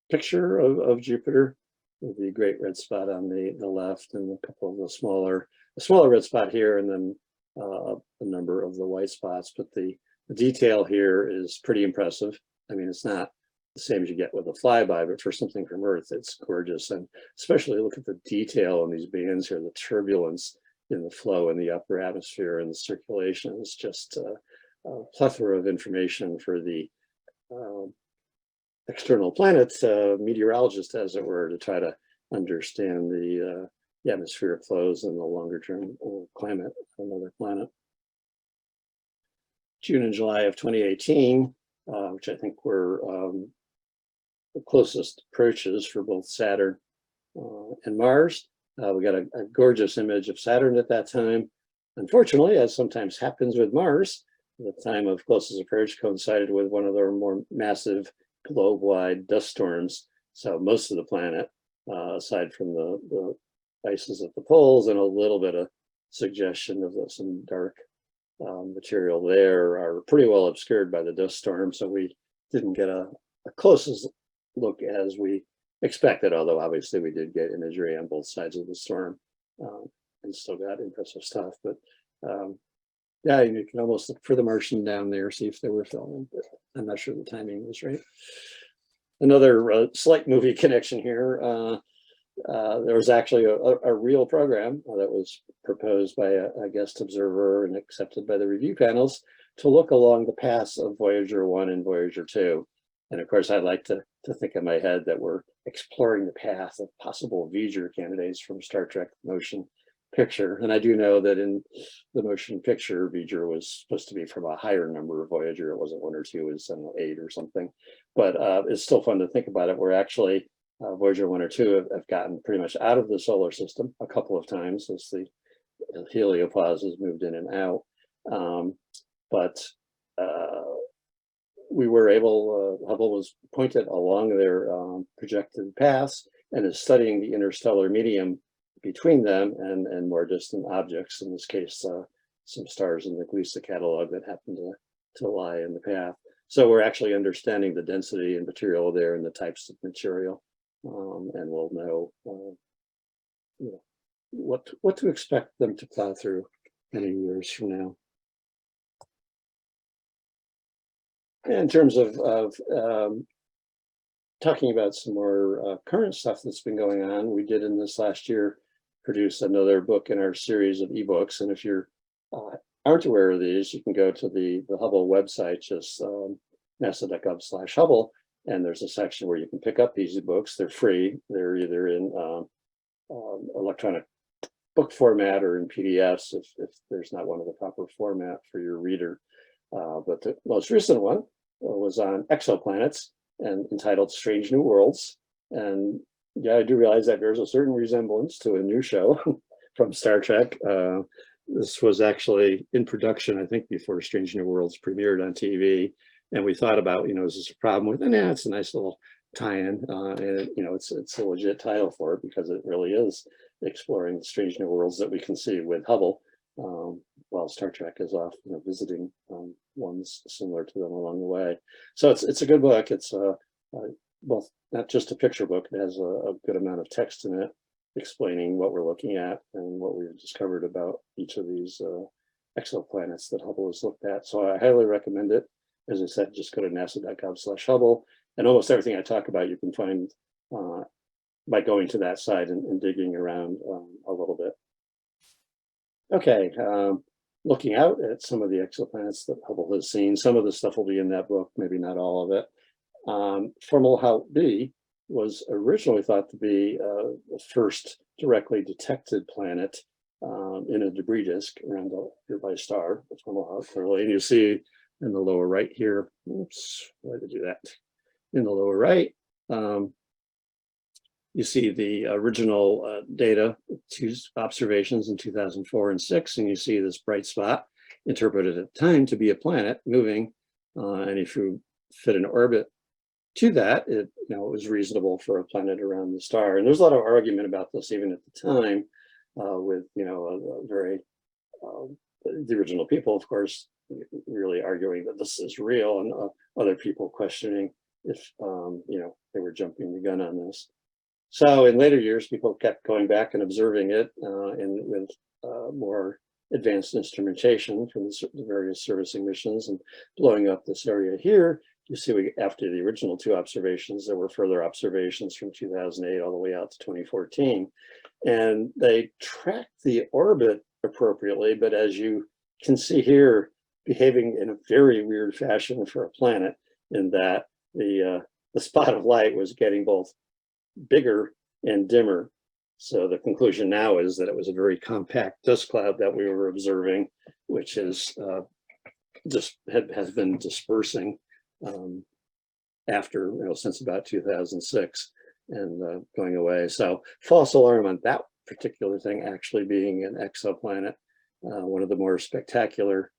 picture of Jupiter with the great red spot on the left and a couple of the smaller red spot here, and then a number of the white spots. But the detail here is pretty impressive. I mean, it's not the same as you get with a flyby, but for something from Earth, it's gorgeous. And especially look at the detail on these bands here, the turbulence in the flow in the upper atmosphere and the circulation. It's just a plethora of information for the external planet meteorologist, as it were, to try to understand the atmospheric flows and the longer term climate of another planet. June and July of 2018, which I think were the closest approaches for both Saturn and Mars. We got a gorgeous image of Saturn at that time. Unfortunately, as sometimes happens with Mars, the time of closest approach coincided with one of their more massive globe-wide dust storms. So most of the planet, aside from the ices at the poles and a little bit of suggestion of some dark material there, are pretty well obscured by the dust storm. So we didn't get a closest look as we expected, although obviously we did get imagery on both sides of the storm and still got impressive stuff. But yeah, you can almost look for the Martian down there, see if they were filming, but I'm not sure the timing was right. Another slight movie connection here. There was actually a real program that was proposed by a guest observer and accepted by the review panels to look along the paths of Voyager 1 and Voyager 2. And of course, I'd like to think in my head that we're exploring the path of possible Voyager candidates from Star Trek Motion Picture. And I do know that in the motion picture, Voyager was supposed to be from a higher number of Voyager. It wasn't 1 or 2, it was 8 or something. But it's still fun to think about it. We're actually, Voyager 1 or 2 have gotten pretty much out of the solar system a couple of times as the heliopause has moved in and out. But we were able, Hubble was pointed along their projected paths and is studying the interstellar medium between them and more distant objects, in this case, some stars in the Gliese catalog that happen to lie in the path. So we're actually understanding the density and material there and the types of material, and we'll know, you know, what to expect them to plow through many years from now. In terms of talking about some more current stuff that's been going on, we did in this last year produce another book in our series of ebooks. And if you aren't aware of these, you can go to the Hubble website, just nasa.gov/Hubble, and there's a section where you can pick up these ebooks. They're free. They're either in electronic book format or in PDFs if there's not one of the proper format for your reader. But the most recent one was on exoplanets and entitled Strange New Worlds. And yeah, I do realize that there's a certain resemblance to a new show from Star Trek. This was actually in production, I think, before Strange New Worlds premiered on TV. And we thought about, is this a problem with it? Yeah, it's a nice little tie-in. And, it's a legit title for it because it really is exploring the strange new worlds that we can see with Hubble. While Star Trek is off, visiting ones similar to them along the way. So it's a good book. It's both not just a picture book. It has a good amount of text in it, explaining what we're looking at and what we've discovered about each of these exoplanets that Hubble has looked at. So I highly recommend it. As I said, just go to nasa.gov/Hubble, and almost everything I talk about you can find by going to that site and digging around a little bit. Okay, looking out at some of the exoplanets that Hubble has seen. Some of the stuff will be in that book, maybe not all of it. Fomalhaut B was originally thought to be the first directly detected planet in a debris disk around a nearby star, Fomalhaut clearly. And you see in the lower right here, oops, why did I do that? In the lower right, you see the original data, 2 observations in 2004 and 6, and you see this bright spot interpreted at the time to be a planet moving. And if you fit an orbit to that, it was reasonable for a planet around the star. And there's a lot of argument about this even at the time, with a very the original people, of course, really arguing that this is real, and other people questioning if they were jumping the gun on this. So in later years, people kept going back and observing it with more advanced instrumentation from the various servicing missions and blowing up this area here. You see, after the original 2 observations, there were further observations from 2008 all the way out to 2014. And they tracked the orbit appropriately, but as you can see here, behaving in a very weird fashion for a planet, in that the spot of light was getting both bigger and dimmer. So the conclusion now is that it was a very compact dust cloud that we were observing, which is has been dispersing after since about 2006 and going away. So false alarm on that particular thing actually being an exoplanet, one of the more spectacular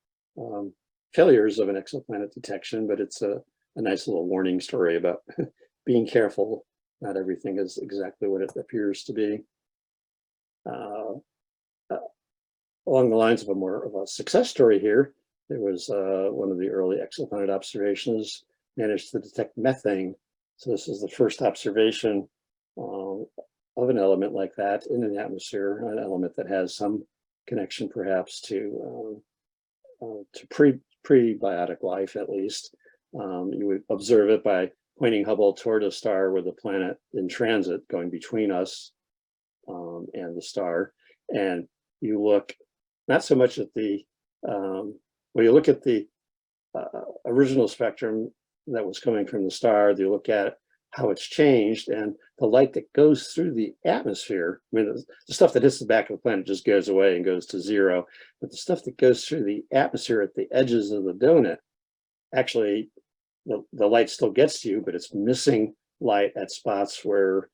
failures of an exoplanet detection, but it's a nice little warning story about being careful. Not everything is exactly what it appears to be. Along the lines of a success story here, there was one of the early exoplanet observations managed to detect methane. So this is the first observation of an element like that in an atmosphere, an element that has some connection perhaps to prebiotic life at least. You would observe it by pointing Hubble toward a star with a planet in transit going between us and the star. And you look not so much at the, you look at the original spectrum that was coming from the star. You look at how it's changed, and the light that goes through the atmosphere, I mean, the stuff that hits the back of the planet just goes away and goes to zero, but the stuff that goes through the atmosphere at the edges of the donut, actually, the light still gets to you, but it's missing light at spots where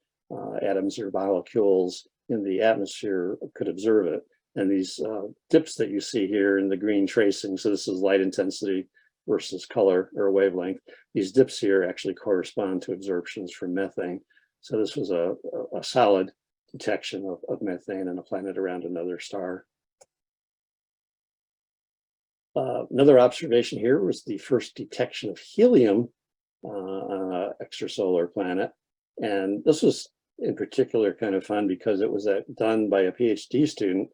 atoms or molecules in the atmosphere could observe it. And these dips that you see here in the green tracing, so this is light intensity versus color or wavelength. These dips here actually correspond to absorptions from methane. So this was a solid detection of methane in a planet around another star. Another observation here was the first detection of helium on an extrasolar planet. And this was in particular kind of fun because it was done by a PhD student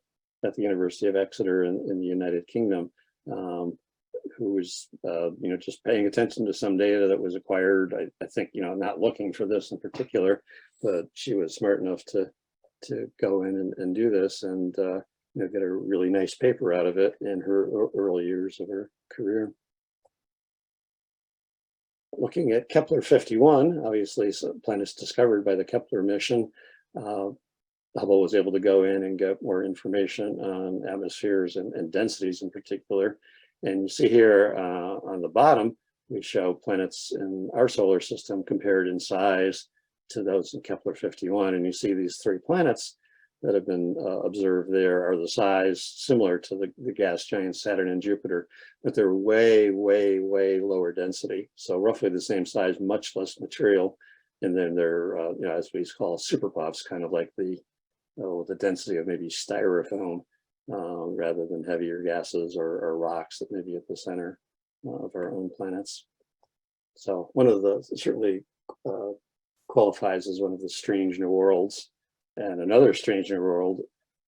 at the University of Exeter in the United Kingdom, who was, just paying attention to some data that was acquired. I think, not looking for this in particular, but she was smart enough to go in and do this and, get a really nice paper out of it in her early years of her career. Looking at Kepler 51, obviously some planets discovered by the Kepler mission. Hubble was able to go in and get more information on atmospheres and densities in particular. And you see here on the bottom, we show planets in our solar system compared in size to those in Kepler 51. And you see these three planets that have been observed there are the size similar to the gas giants Saturn and Jupiter, but they're way, way, way lower density. So roughly the same size, much less material. And then they're, as we call superpuffs, kind of like the density of maybe styrofoam, rather than heavier gases or rocks that may be at the center of our own planets. So one of the certainly qualifies as one of the strange new worlds. And another strange new world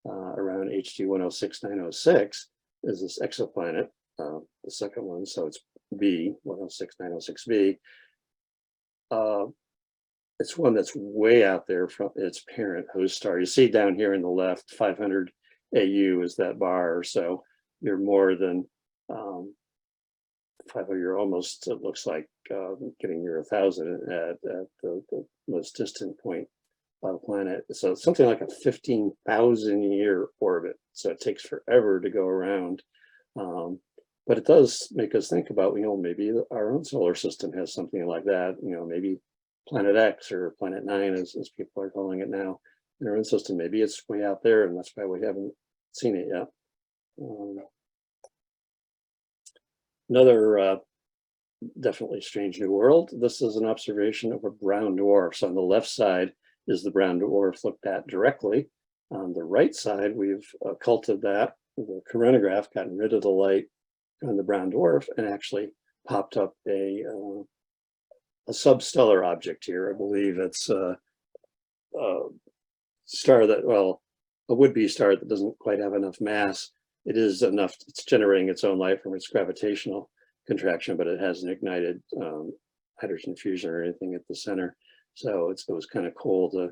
around HG 106906 is this exoplanet, the second one. So it's B 106906b. It's one that's way out there from its parent host star. You see down here in the left, 500 AU is that bar. So you're more than 500. You're almost, it looks like, getting near 1,000 at the most distant point of the planet. So it's something like a 15,000 year orbit. So it takes forever to go around. But it does make us think about, maybe our own solar system has something like that. Maybe Planet X or Planet 9, as people are calling it now, in our own system. Maybe it's way out there, and that's why we haven't seen it yet. Another definitely strange new world. This is an observation of a brown dwarf. So on the left side is the brown dwarf looked at directly. On the right side, we've occulted that. The coronagraph gotten rid of the light on the brown dwarf and actually popped up a substellar object here. I believe it's a star that, a would-be star that doesn't quite have enough mass. It is enough, it's generating its own light from its gravitational contraction, but it hasn't ignited hydrogen fusion or anything at the center. So it was kind of cool to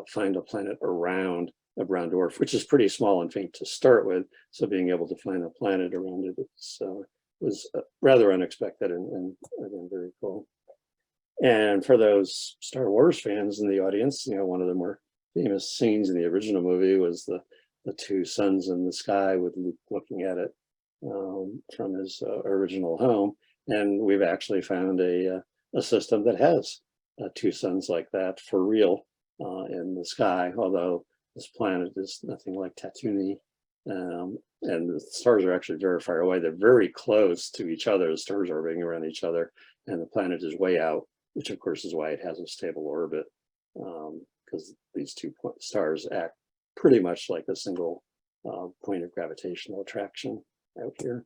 find a planet around a brown dwarf, which is pretty small and faint to start with. So being able to find a planet around it was rather unexpected and again, very cool. And for those Star Wars fans in the audience, one of the more famous scenes in the original movie was the two suns in the sky with Luke looking at it from his original home. And we've actually found a system that has two suns like that for real in the sky, although this planet is nothing like Tatooine. And the stars are actually very far away. They're very close to each other. The stars are orbiting around each other, and the planet is way out, which of course is why it has a stable orbit, because these two stars act pretty much like a single point of gravitational attraction out here.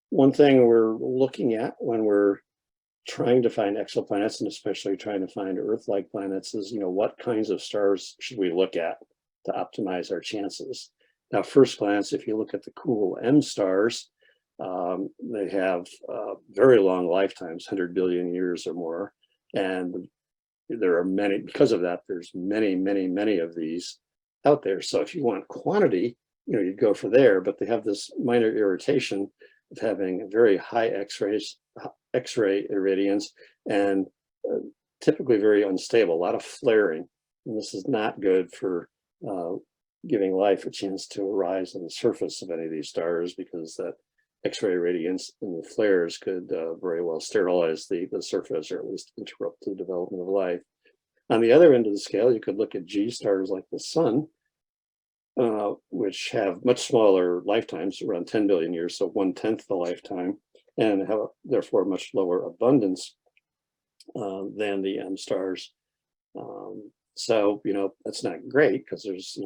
One thing we're looking at when we're trying to find exoplanets, and especially trying to find Earth-like planets, is what kinds of stars should we look at to optimize our chances? Now, first glance, if you look at the cool M stars, they have very long lifetimes, 100 billion years or more, and there are many. Because of that, there's many, many, many of these out there. So if you want quantity, you'd go for there, but they have this minor irritation of having very high X-ray irradiance, and typically very unstable, a lot of flaring. And this is not good for giving life a chance to arise on the surface of any of these stars, because that X-ray irradiance and the flares could very well sterilize the surface, or at least interrupt the development of life. On the other end of the scale, you could look at G stars like the sun, which have much smaller lifetimes, around 10 billion years, so 1/10 the lifetime, and have therefore much lower abundance than the M stars. So, that's not great, because there's,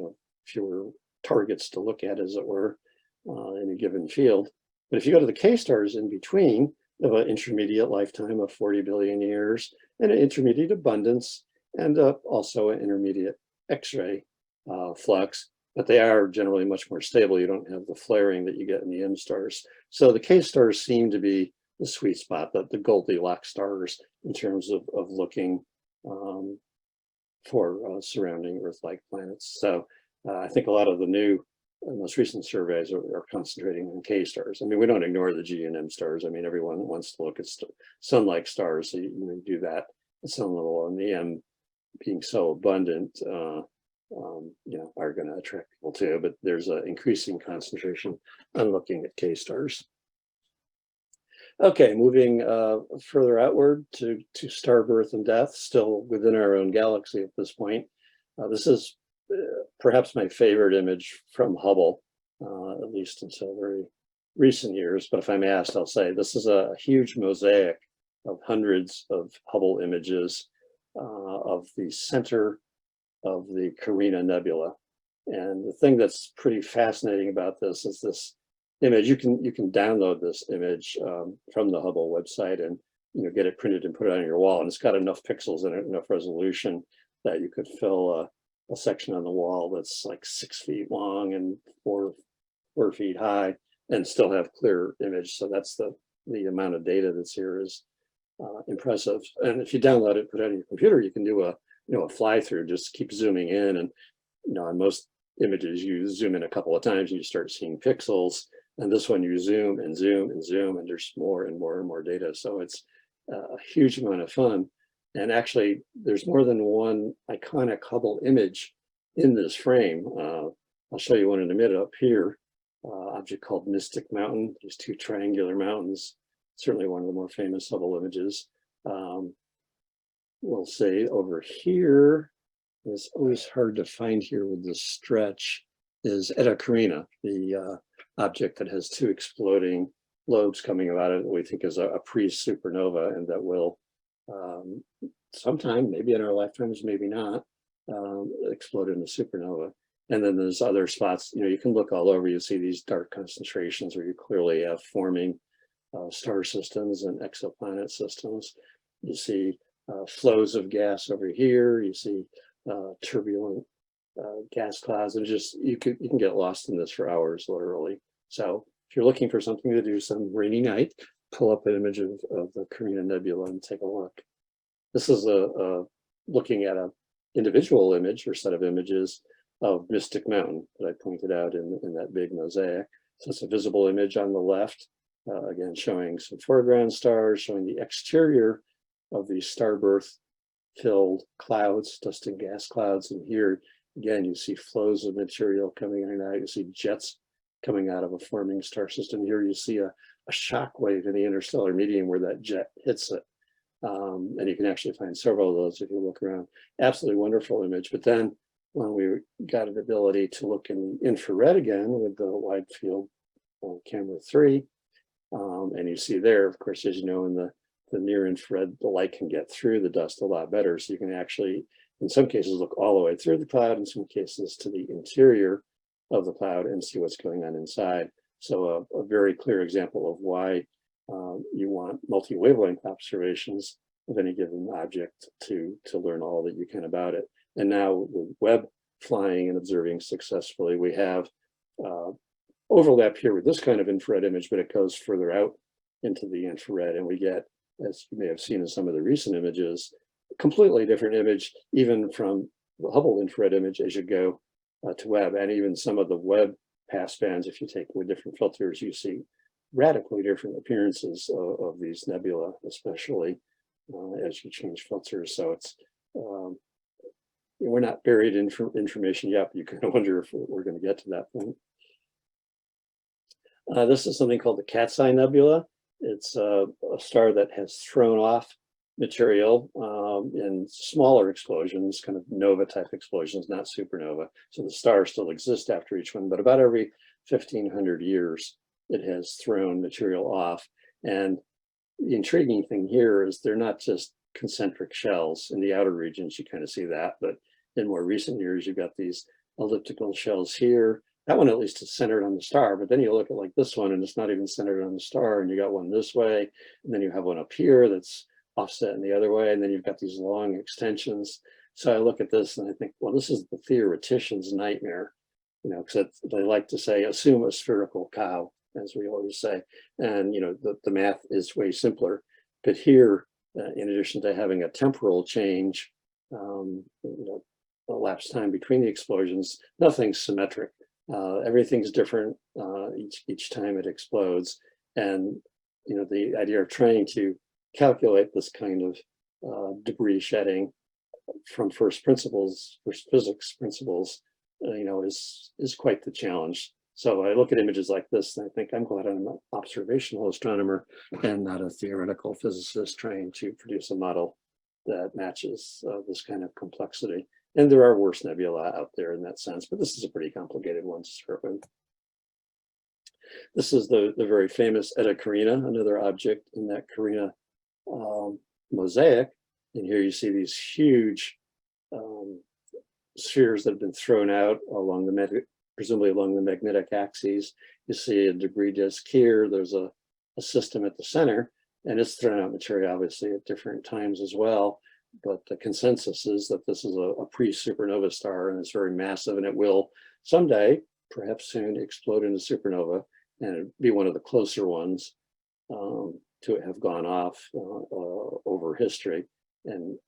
fewer targets to look at, as it were, in a given field. But if you go to the K stars in between, they have an intermediate lifetime of 40 billion years, and an intermediate abundance, and also an intermediate X-ray flux, but they are generally much more stable. You don't have the flaring that you get in the M stars. So the K stars seem to be the sweet spot, the Goldilocks stars, in terms of looking for surrounding Earth-like planets. So I think a lot of the most recent surveys are concentrating on K stars. I mean, we don't ignore the G and M stars. I mean, everyone wants to look at sun-like stars, so you do that at some level. And the M being so abundant, are going to attract people too. But there's an increasing concentration on looking at K stars. Okay, moving further outward to star birth and death, still within our own galaxy at this point. This is perhaps my favorite image from Hubble, at least until very recent years. But if I'm asked, I'll say this is a huge mosaic of hundreds of Hubble images of the center of the Carina Nebula. And the thing that's pretty fascinating about this is this image. You can download this image from the Hubble website and get it printed and put it on your wall. And it's got enough pixels in it, enough resolution, that you could fill a section on the wall that's like 6 feet long and 4 feet high, and still have clear image. So that's the amount of data that's here is impressive. And if you download it, put it on your computer, you can do a fly through, just keep zooming in. And on most images, you zoom in a couple of times and you start seeing pixels. And this one, you zoom and zoom and zoom, and there's more and more and more data. So it's a huge amount of fun. And actually, there's more than one iconic Hubble image in this frame. I'll show you one in a minute. Up here, object called Mystic Mountain. These 2 triangular mountains, certainly one of the more famous Hubble images. We'll say over here, it's always hard to find here with this stretch, is Eta Carina, the object that has 2 exploding lobes coming out of it that we think is a pre-supernova, and that will sometime, maybe in our lifetimes, maybe not, explode in a supernova. And then there's other spots, you can look all over, you see these dark concentrations where you clearly have forming star systems and exoplanet systems. You see flows of gas over here, you see turbulent gas clouds, and just you can get lost in this for hours, literally. So if you're looking for something to do some rainy night, pull up an image of the Carina Nebula and take a look. This is looking at an individual image or set of images of Mystic Mountain that I pointed out in that big mosaic. So it's a visible image on the left, again showing some foreground stars, showing the exterior of these star birth filled clouds, dust and gas clouds. And here again, you see flows of material coming in and out. You see jets coming out of a forming star system. Here you see a shock wave in the interstellar medium where that jet hits it. And you can actually find several of those if you look around. Absolutely wonderful image. But then when we got an ability to look in infrared again with the wide field camera 3, and you see there, of course, as you know, in the near infrared, the light can get through the dust a lot better. So you can actually, in some cases, look all the way through the cloud, in some cases to the interior of the cloud and see what's going on inside. So a very clear example of why you want multi-wavelength observations of any given object to learn all that you can about it. And now with Webb flying and observing successfully, we have overlap here with this kind of infrared image, but it goes further out into the infrared, and we get, as you may have seen in some of the recent images, a completely different image, even from the Hubble infrared image as you go to Webb. And even some of the Webb passbands, if you take with different filters, you see radically different appearances of these nebula, especially as you change filters. So it's we're not buried in information yet, but you kind of wonder if we're going to get to that point. This is something called the Cat's Eye Nebula. It's a star that has thrown off material in smaller explosions, kind of nova type explosions, not supernova. So the stars still exist after each one, but about every 1,500 years, it has thrown material off. And the intriguing thing here is they're not just concentric shells. In the outer regions, you kind of see that, but in more recent years, you've got these elliptical shells here. That one at least is centered on the star, but then you look at like this one and it's not even centered on the star, and you got one this way, and then you have one up here that's offset in the other way, and then you've got these long extensions. So I look at this and I think, well, this is the theoretician's nightmare, you know, because they like to say, assume a spherical cow, as we always say. And, you know, the math is way simpler. But here, in addition to having a temporal change, you know, elapsed time between the explosions, nothing's symmetric. Everything's different each time it explodes. And, you know, the idea of trying to calculate this kind of debris shedding from first physics principles, you know, is quite the challenge. So I look at images like this and I think, I'm glad I'm an observational astronomer and not a theoretical physicist trying to produce a model that matches this kind of complexity. And there are worse nebula out there in that sense, but this is a pretty complicated one to start with. This is the very famous Eta Carina, another object in that Carina mosaic. And here you see these huge spheres that have been thrown out along presumably along the magnetic axes. You see a debris disk here. There's a system at the center, and it's thrown out material obviously at different times as well. But the consensus is that this is a pre-supernova star, and it's very massive, and it will someday, perhaps soon, explode into supernova, and it'd be one of the closer ones to have gone off over history. And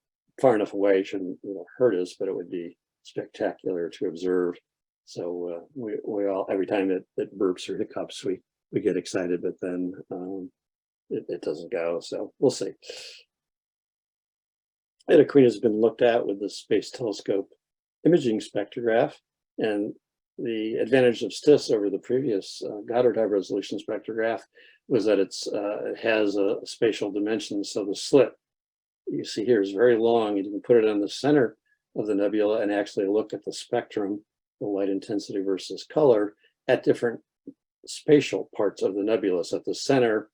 far enough away shouldn't hurt us, but it would be spectacular to observe. So we all, every time it burps or hiccups, we get excited, but then it doesn't go. So we'll see. Eta Carina has been looked at with the Space Telescope imaging spectrograph, and the advantage of STIS over the previous Goddard high resolution spectrograph was that it has a spatial dimension. So the slit you see here is very long. You can put it on the center of the nebula and actually look at the spectrum, the light intensity versus color, at different spatial parts of the nebula. So at the center,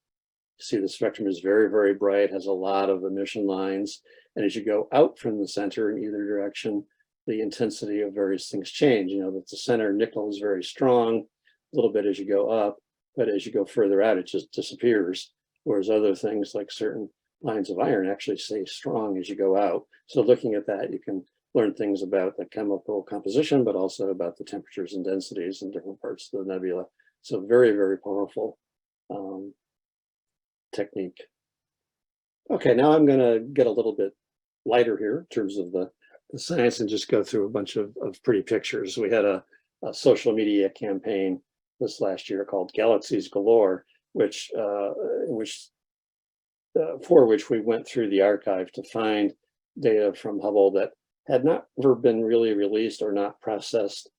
you see the spectrum is very, very bright, has a lot of emission lines. And as you go out from the center in either direction, the intensity of various things change. You know, that the center nickel is very strong a little bit as you go up, but as you go further out, it just disappears. Whereas other things like certain lines of iron actually stay strong as you go out. So looking at that, you can learn things about the chemical composition, but also about the temperatures and densities in different parts of the nebula. So very, very powerful technique. Okay, now I'm going to get a little bit lighter here in terms of the science and just go through a bunch of pretty pictures. We had a social media campaign this last year called Galaxies Galore, for which we went through the archive to find data from Hubble that had not ever been really released or not processed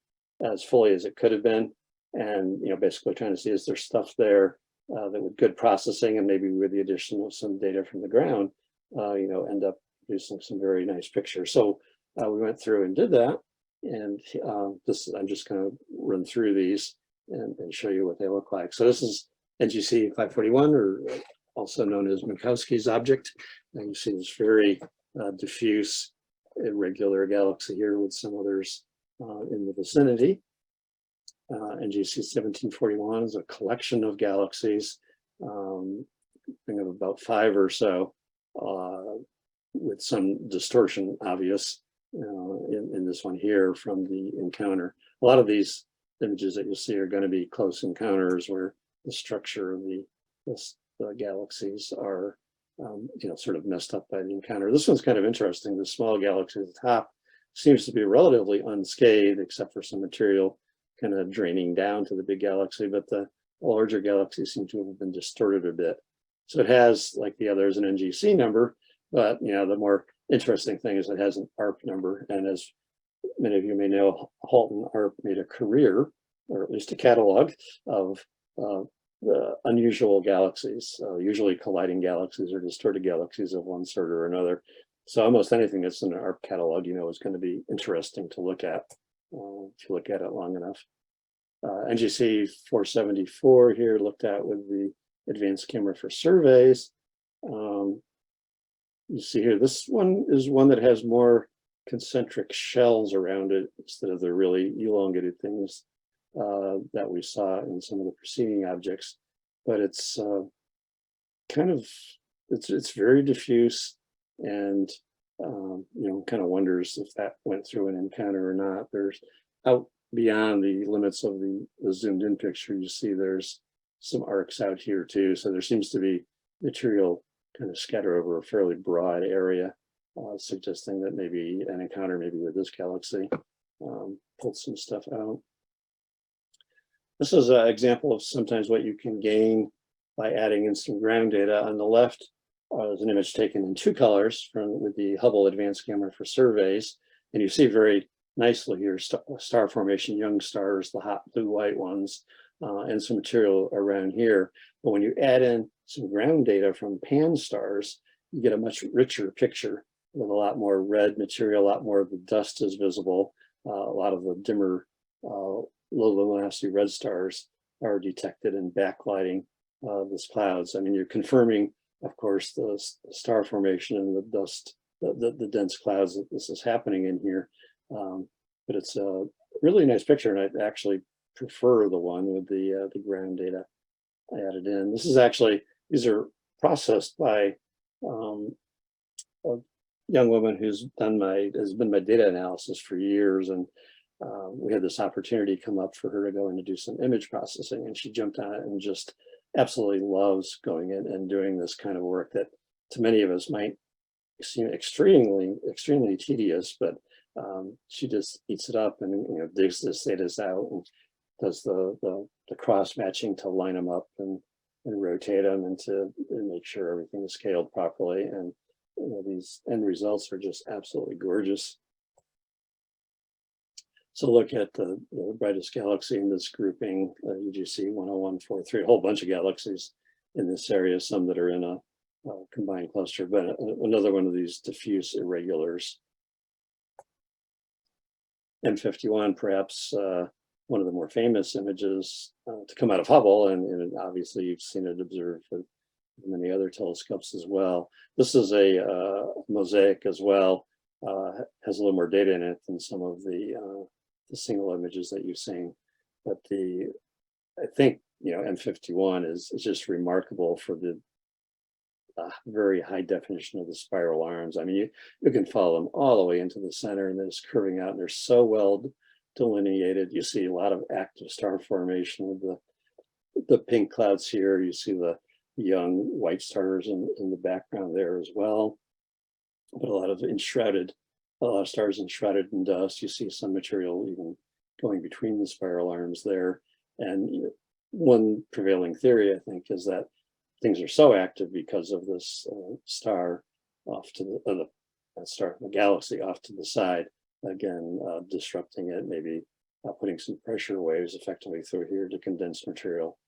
as fully as it could have been. And, you know, basically trying to see, is there stuff there that with good processing and maybe with the addition of some data from the ground, you know, end up producing some very nice pictures. So we went through and did that. And I'm just going to run through these and show you what they look like. So this is NGC 541, or also known as Minkowski's object. And you see this very diffuse, irregular galaxy here with some others in the vicinity. NGC 1741 is a collection of galaxies, I have about 5 or so, with some distortion obvious in this one here from the encounter. A lot of these images that you see are going to be close encounters where the structure of the galaxies are you know, sort of messed up by the encounter. This one's kind of interesting. The small galaxy at the top seems to be relatively unscathed, except for some material kind of draining down to the big galaxy, but the larger galaxies seem to have been distorted a bit. So it has, like the others, an NGC number, but the more interesting thing is it has an ARP number. And as many of you may know, Halton ARP made a career, or at least a catalog, of the unusual galaxies, usually colliding galaxies or distorted galaxies of one sort or another. So almost anything that's in an ARP catalog, is going to be interesting to look at if you look at it long enough. NGC 474 here looked at with the advanced camera for surveys. You see here, this one is one that has more concentric shells around it instead of the really elongated things that we saw in some of the preceding objects. But it's it's very diffuse, and kind of wonders if that went through an encounter or not. There's out beyond the limits of the zoomed in picture, you see there's some arcs out here too. So there seems to be material kind of scattered over a fairly broad area, suggesting that maybe an encounter maybe with this galaxy pulled some stuff out. This is an example of sometimes what you can gain by adding in some ground data. On the left is an image taken in 2 colors with the Hubble Advanced Camera for Surveys. And you see very nicely here star formation, young stars, the hot blue-white ones, and some material around here. But when you add in some ground data from pan stars, you get a much richer picture with a lot more red material, a lot more of the dust is visible. A lot of the dimmer low luminosity red stars are detected in backlighting these clouds. I mean, you're confirming, of course, the star formation and the dust, the dense clouds that this is happening in here. But it's a really nice picture, and I actually prefer the one with the ground data added in. This is actually, these are processed by a young woman who's has been my data analysis for years, and we had this opportunity come up for her to go in and do some image processing, and she jumped on it and just absolutely loves going in and doing this kind of work that to many of us might seem extremely tedious, but she just eats it up and digs this data out and does the cross matching to line them up and rotate them and make sure everything is scaled properly. And these end results are just absolutely gorgeous. So look at the brightest galaxy in this grouping, UGC 10143, a whole bunch of galaxies in this area, some that are in a combined cluster, but another one of these diffuse irregulars. M51, perhaps one of the more famous images to come out of Hubble, and obviously you've seen it observed with many other telescopes as well. This is a mosaic as well, has a little more data in it than some of the single images that you've seen. But I think M51 is just remarkable for the very high definition of the spiral arms. I mean, you can follow them all the way into the center, and they're just curving out, and they're so well delineated. You see a lot of active star formation with the pink clouds here. You see the young white stars in the background there as well. But a lot of stars enshrouded in dust. You see some material even going between the spiral arms there. And one prevailing theory, I think, is that things are so active because of this star off to the galaxy off to the side, again, disrupting it, maybe putting some pressure waves effectively through here to condense material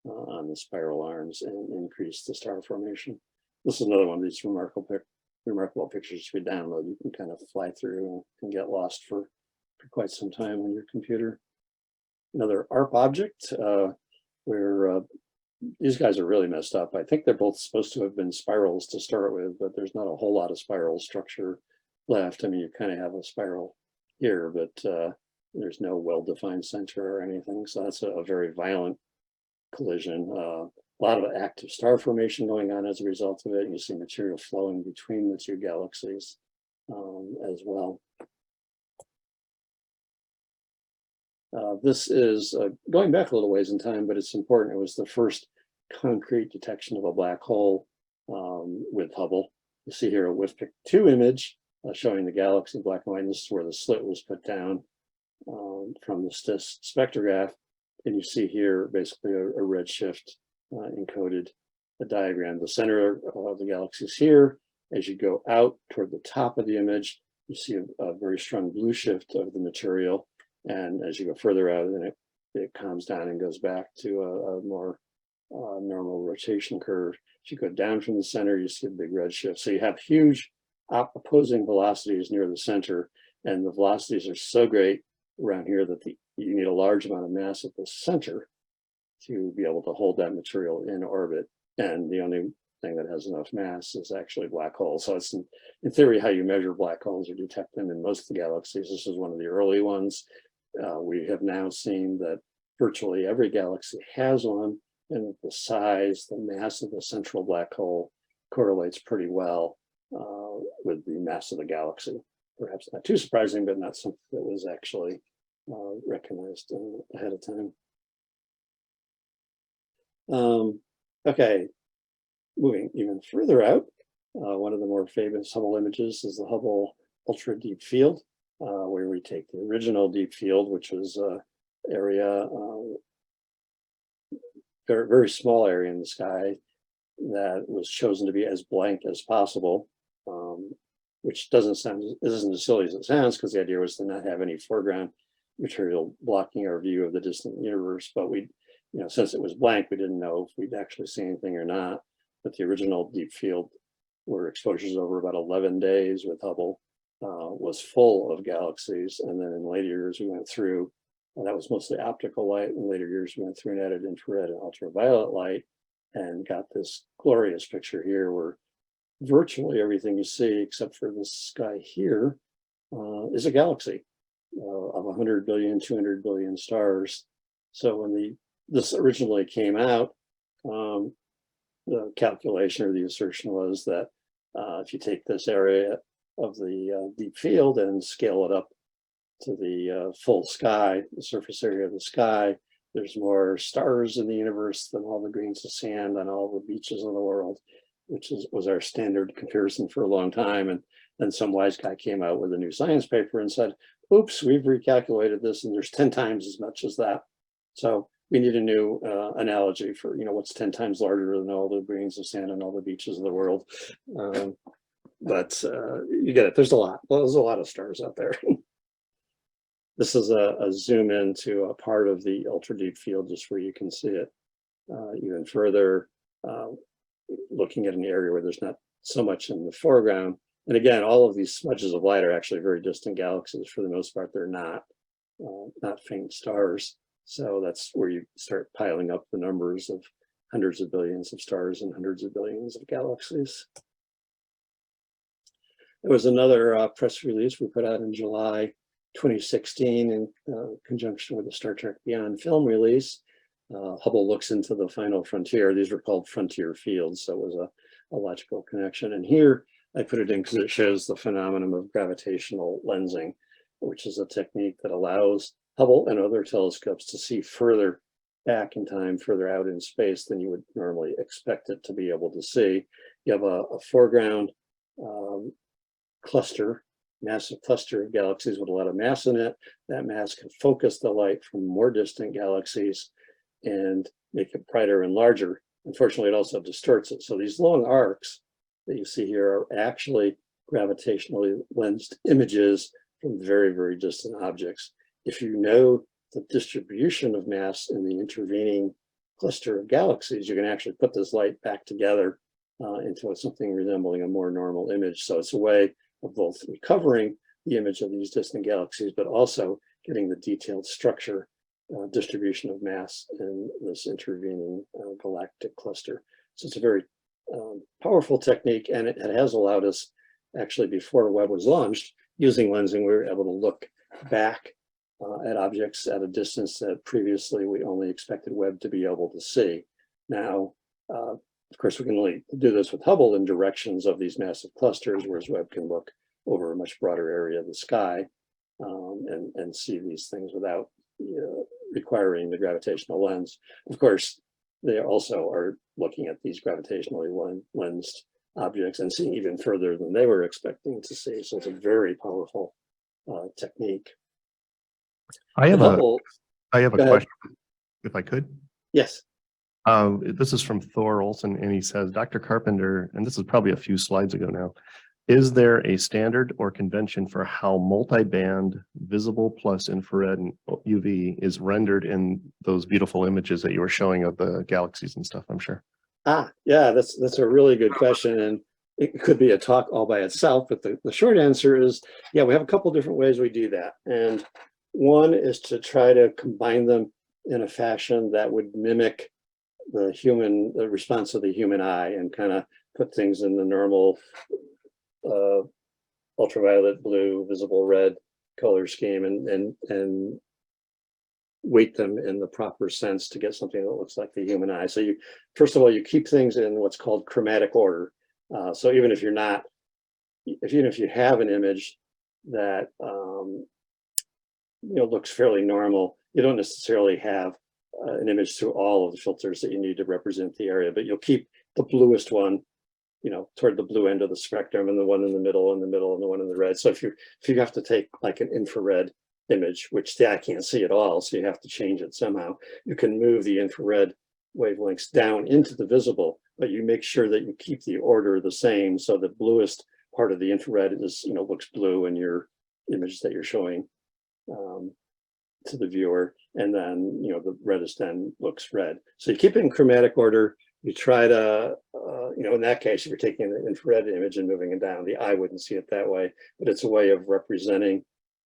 on the spiral arms and increase the star formation. This is another one of these remarkable pictures you download. You can kind of fly through and get lost for quite some time on your computer. Another ARP object where these guys are really messed up. I think they're both supposed to have been spirals to start with, but there's not a whole lot of spiral structure left. I mean, you kind of have a spiral here, but there's no well-defined center or anything. So that's a very violent collision. A lot of active star formation going on as a result of it. You see material flowing between the two galaxies as well. This is going back a little ways in time, but it's important. It was the first concrete detection of a black hole with Hubble. You see here a WIFPIC 2 image showing the galaxy in black and white. And this is where the slit was put down from the spectrograph. And you see here basically a redshift encoded a diagram. The center of the galaxy is here. As you go out toward the top of the image, you see a very strong blue shift of the material. And as you go further out, then it calms down and goes back to a more normal rotation curve. As you go down from the center, you see a big red shift. So you have huge opposing velocities near the center, and the velocities are so great around here that you need a large amount of mass at the center to be able to hold that material in orbit. And the only thing that has enough mass is actually black holes. So it's in theory how you measure black holes or detect them in most of the galaxies. This is one of the early ones. We have now seen that virtually every galaxy has one, and the size, the mass of the central black hole correlates pretty well with the mass of the galaxy. Perhaps not too surprising, but not something that was actually recognized ahead of time. Okay, moving even further out, one of the more famous Hubble images is the Hubble Ultra Deep Field, where we take the original deep field, which was area, very, very small area in the sky that was chosen to be as blank as possible, which isn't as silly as it sounds, because the idea was to not have any foreground material blocking our view of the distant universe. But since it was blank, we didn't know if we'd actually see anything or not. But the original deep field, where exposures over about 11 days with Hubble, was full of galaxies. And then in later years, we went through, that was mostly optical light. In later years, we went through and added infrared and ultraviolet light and got this glorious picture here where virtually everything you see, except for this sky here, is a galaxy of 100 billion, 200 billion stars. So when this originally came out, the calculation or the assertion was that if you take this area of the deep field and scale it up to the full sky, the surface area of the sky, there's more stars in the universe than all the grains of sand on all the beaches of the world, which was our standard comparison for a long time. And then some wise guy came out with a new science paper and said, oops, we've recalculated this and there's 10 times as much as that. So we need a new analogy for, what's 10 times larger than all the grains of sand on all the beaches of the world. But you get it, there's a lot of stars out there. This is a zoom into a part of the ultra deep field, just where you can see it even further, looking at an area where there's not so much in the foreground. And again, all of these smudges of light are actually very distant galaxies. For the most part, they're not faint stars. So that's where you start piling up the numbers of hundreds of billions of stars and hundreds of billions of galaxies. There was another press release we put out in July 2016 in conjunction with the Star Trek Beyond film release. Hubble looks into the final frontier. These were called frontier fields, so it was a logical connection. And here I put it in because it shows the phenomenon of gravitational lensing, which is a technique that allows Hubble and other telescopes to see further back in time, further out in space than you would normally expect it to be able to see. You have a foreground cluster, massive cluster of galaxies with a lot of mass in it. That mass can focus the light from more distant galaxies and make it brighter and larger. Unfortunately, it also distorts it. So these long arcs that you see here are actually gravitationally lensed images from very, very distant objects. If you know the distribution of mass in the intervening cluster of galaxies, you can actually put this light back together into something resembling a more normal image. So it's a way of both recovering the image of these distant galaxies, but also getting the detailed structure, distribution of mass in this intervening galactic cluster. So it's a very powerful technique, and it has allowed us, actually before Webb was launched, using lensing, we were able to look back at objects at a distance that previously we only expected Webb to be able to see. Now, of course, we can only do this with Hubble in directions of these massive clusters, whereas Webb can look over a much broader area of the sky and see these things without requiring the gravitational lens. Of course, they also are looking at these gravitationally lensed objects and seeing even further than they were expecting to see. So it's a very powerful technique. I have Hubble, a go ahead. question. if I could. Yes. This is from Thor Olson, and he says, Dr. Carpenter, and this is probably a few slides ago now. Is there a standard or convention for how multi-band visible plus infrared and UV is rendered in those beautiful images that you were showing of the galaxies and stuff, I'm sure? Yeah, that's a really good question. And it could be a talk all by itself, but the short answer is, yeah, we have a couple different ways we do that. And one is to try to combine them in a fashion that would mimic the response of the human eye, and kind of put things in the normal ultraviolet, blue, visible red color scheme, and weight them in the proper sense to get something that looks like the human eye. So first of all, you keep things in what's called chromatic order. So even if you have an image that looks fairly normal, you don't necessarily have an image through all of the filters that you need to represent the area, but you'll keep the bluest one, toward the blue end of the spectrum, and the one in the middle, and the one in the red. So if you have to take like an infrared image, which the eye can't see at all, so you have to change it somehow, you can move the infrared wavelengths down into the visible, but you make sure that you keep the order the same, so the bluest part of the infrared is looks blue in your image that you're showing to the viewer, and then the reddest end looks red. So you keep it in chromatic order. You try to in that case, if you're taking an infrared image and moving it down, the eye wouldn't see it that way, but it's a way of representing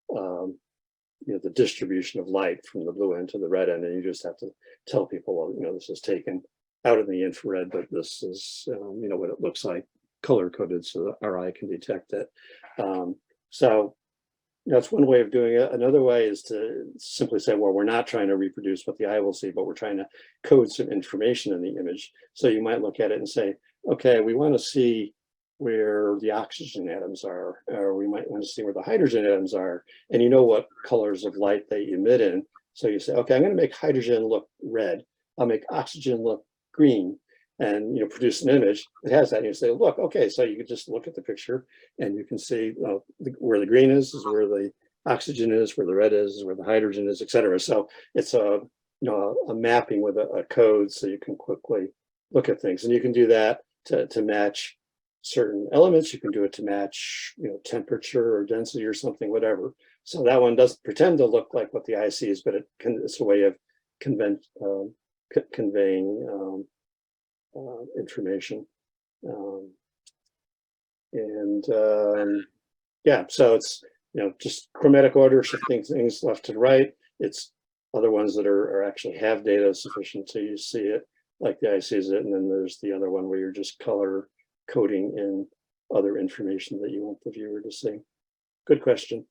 the distribution of light from the blue end to the red end, and you just have to tell people, well, this is taken out in the infrared, but this is what it looks like, color coded, so that our eye can detect it. So that's one way of doing it. Another way is to simply say, well, we're not trying to reproduce what the eye will see, but we're trying to code some information in the image. So you might look at it and say, okay, we want to see where the oxygen atoms are, or we might want to see where the hydrogen atoms are, and what colors of light they emit in. So you say, okay, I'm going to make hydrogen look red. I'll make oxygen look green, and produce an image that has that. And you say, look, okay, so you can just look at the picture and you can see where the green is where the oxygen is, where the red is where the hydrogen is, etc. So it's a mapping with a code, so you can quickly look at things, and you can do that to match certain elements. You can do it to match temperature or density or something, whatever. So that one doesn't pretend to look like what the eye sees, but it's a way of conveying information. Yeah, so it's just chromatic order, shifting things left to right. It's other ones that are actually have data sufficient so you see it like the eye sees it, and then there's the other one where you're just color coding in other information that you want the viewer to see. Good question.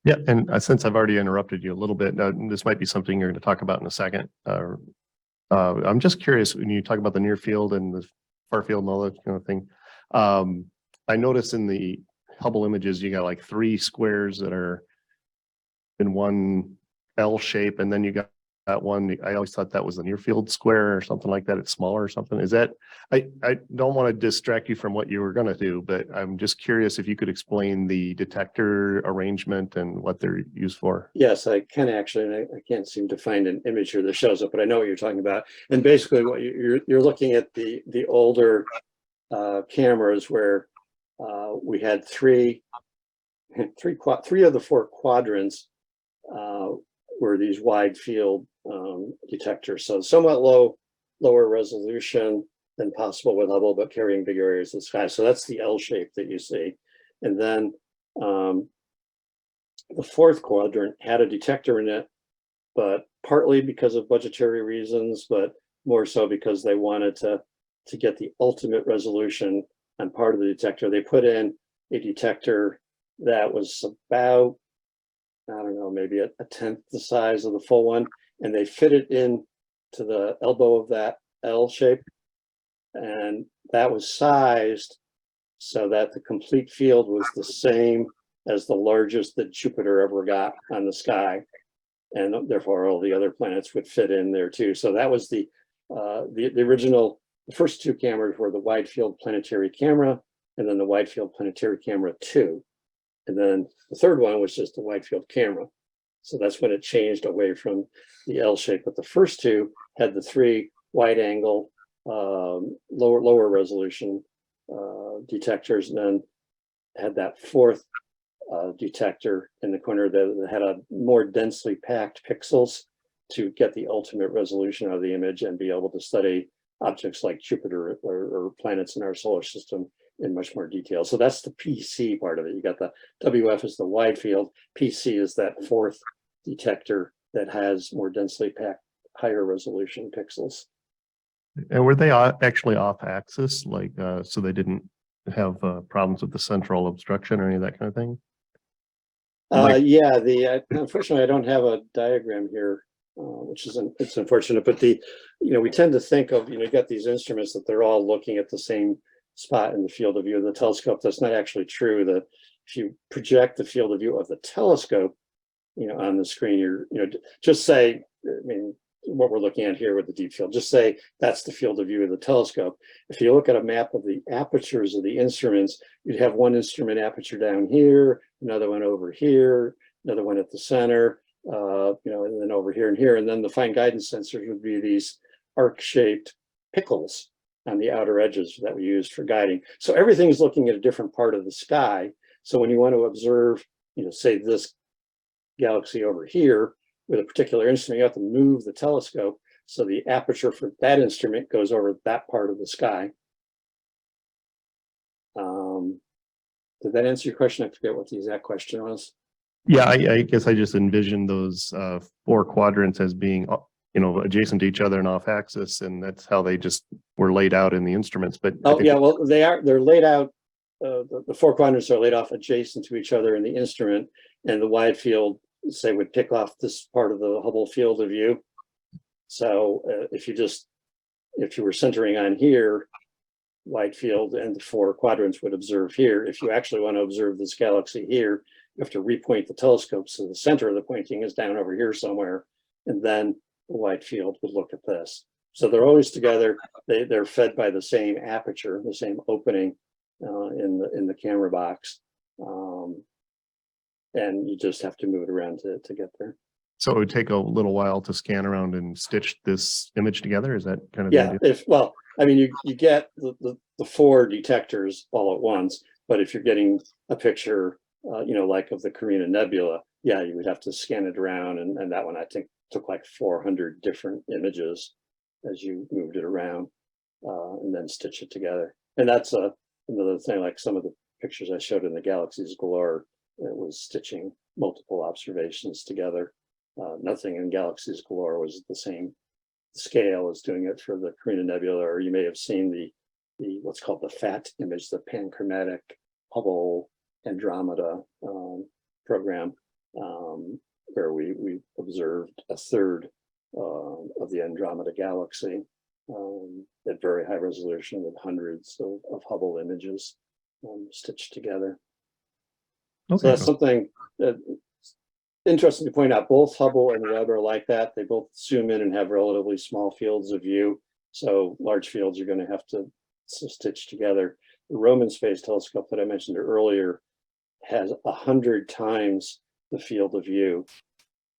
Yeah, and since I've already interrupted you a little bit, this might be something you're going to talk about in a second. I'm just curious, when you talk about the near field and the far field and all that kind of thing, I noticed in the Hubble images, you got like 3 squares that are in one L shape, and then you got that one. I always thought that was the near field square or something like that. It's smaller or something. Is that, I don't want to distract you from what you were going to do, but I'm just curious if you could explain the detector arrangement and what they're used for. Yes, I can actually, and I can't seem to find an image here that shows it, but I know what you're talking about. And basically what you're looking at the older cameras where we had three of the 4 quadrants were these wide field detectors. So somewhat lower resolution than possible with Hubble, but carrying big areas of the sky. So that's the L shape that you see. And then the 4th quadrant had a detector in it, but partly because of budgetary reasons, but more so because they wanted to get the ultimate resolution on part of the detector. They put in a detector that was about, I don't know, maybe a 10th the size of the full one, and they fit it in to the elbow of that L shape, and that was sized so that the complete field was the same as the largest that Jupiter ever got on the sky, and therefore all the other planets would fit in there too. So that was the original. The first 2 cameras were the wide field planetary camera, and then the wide field planetary camera 2. And then the 3rd one was just the wide field camera. So that's when it changed away from the L shape. But the first two had the 3 wide angle, lower resolution detectors, and then had that 4th detector in the corner that had a more densely packed pixels to get the ultimate resolution of the image and be able to study objects like Jupiter or planets in our solar system in much more detail. So that's the PC part of it. You got the WF is the wide field. PC is that 4th detector that has more densely packed, higher resolution pixels. And were they actually off axis, like, so they didn't have problems with the central obstruction or any of that kind of thing? Yeah, unfortunately, I don't have a diagram here, which is it's unfortunate. But we tend to think of, you got these instruments that they're all looking at the same spot in the field of view of the telescope. That's not actually true. That if you project the field of view of the telescope, on the screen, you're, just say, what we're looking at here with the deep field, just say that's the field of view of the telescope. If you look at a map of the apertures of the instruments, you'd have one instrument aperture down here, another one over here, another one at the center, and then over here and here. And then the fine guidance sensors would be these arc-shaped pickles on the outer edges that we used for guiding. So everything's looking at a different part of the sky. So when you want to observe, say this galaxy over here with a particular instrument, you have to move the telescope so the aperture for that instrument goes over that part of the sky. Did that answer your question? I forget what the exact question was. Yeah, I guess I just envisioned those 4 quadrants as being, adjacent to each other and off axis, and that's how they just were laid out in the instruments. But well, they're laid out. The 4 quadrants are laid off adjacent to each other in the instrument, and the wide field, say, would pick off this part of the Hubble field of view. So if you were centering on here, wide field and the 4 quadrants would observe here. If you actually want to observe this galaxy here, you have to repoint the telescope so the center of the pointing is down over here somewhere, and then the wide field would look at this. So they're always together. They're fed by the same aperture, the same opening in the camera box. And you just have to move it around to get there. So it would take a little while to scan around and stitch this image together. Is that kind of the idea? You get the 4 detectors all at once, but if you're getting a picture, like of the Carina Nebula, you would have to scan it around, and that one I think took like 400 different images as you moved it around, and then stitch it together. And that's another thing. Like some of the pictures I showed in the Galaxies Galore, it was stitching multiple observations together. Nothing in Galaxies Galore was the same scale as doing it for the Carina Nebula, or you may have seen the what's called the FAT image, the Panchromatic Hubble Andromeda program, where we observed a third of the Andromeda galaxy at very high resolution with hundreds of Hubble images stitched together. Okay. So that's something that interesting to point out. Both Hubble and Webb are like that. They both zoom in and have relatively small fields of view. So large fields are going to have to stitch together. The Roman Space Telescope that I mentioned earlier has 100 times the field of view,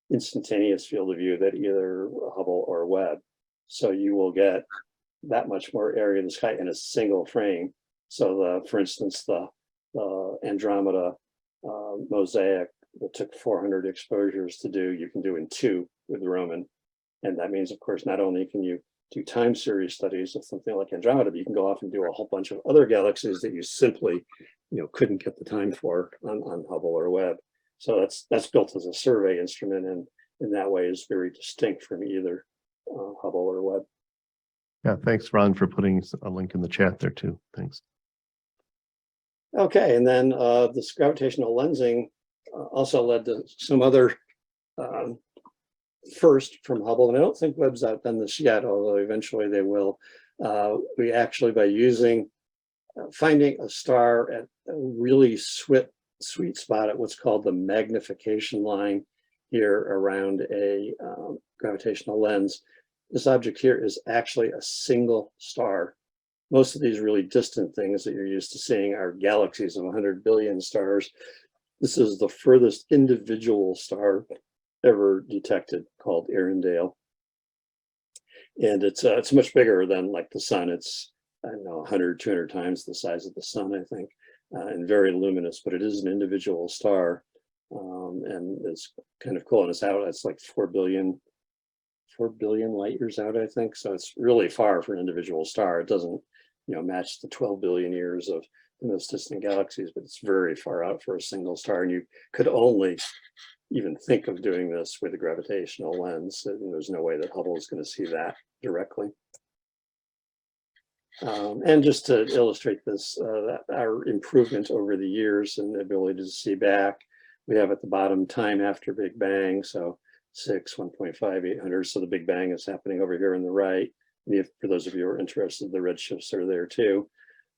instantaneous field of view, that either Hubble or Webb. So you will get that much more area of the sky in a single frame. So for instance, the Andromeda mosaic that took 400 exposures to do, you can do in 2 with the Roman. And that means, of course, not only can you do time series studies of something like Andromeda, but you can go off and do a whole bunch of other galaxies that you simply, couldn't get the time for on Hubble or Webb. So that's built as a survey instrument, and in that way is very distinct from either Hubble or Webb. Yeah, thanks, Ron, for putting a link in the chat there too. Thanks. Okay, and then this gravitational lensing also led to some other first from Hubble, and I don't think Webb's outdone this yet, although eventually they will. We actually, by finding a star at a really sweet spot at what's called the magnification line here around a gravitational lens. This object here is actually a single star. Most of these really distant things that you're used to seeing are galaxies of 100 billion stars. This is the furthest individual star ever detected, called Arendelle. And it's much bigger than like the sun. It's, I don't know, 100, 200 times the size of the sun, I think, and very luminous, but it is an individual star. And it's kind of cool. And it's out, it's like 4 billion light years out, I think. So it's really far for an individual star. It doesn't, match the 12 billion years of the most distant galaxies, but it's very far out for a single star. And you could only even think of doing this with a gravitational lens. And there's no way that Hubble is going to see that directly. And just to illustrate this, our improvement over the years and the ability to see back, we have at the bottom time after Big Bang. So 6, 1.5, 800. So the Big Bang is happening over here on the right. And for those of you who are interested, the redshifts are there too.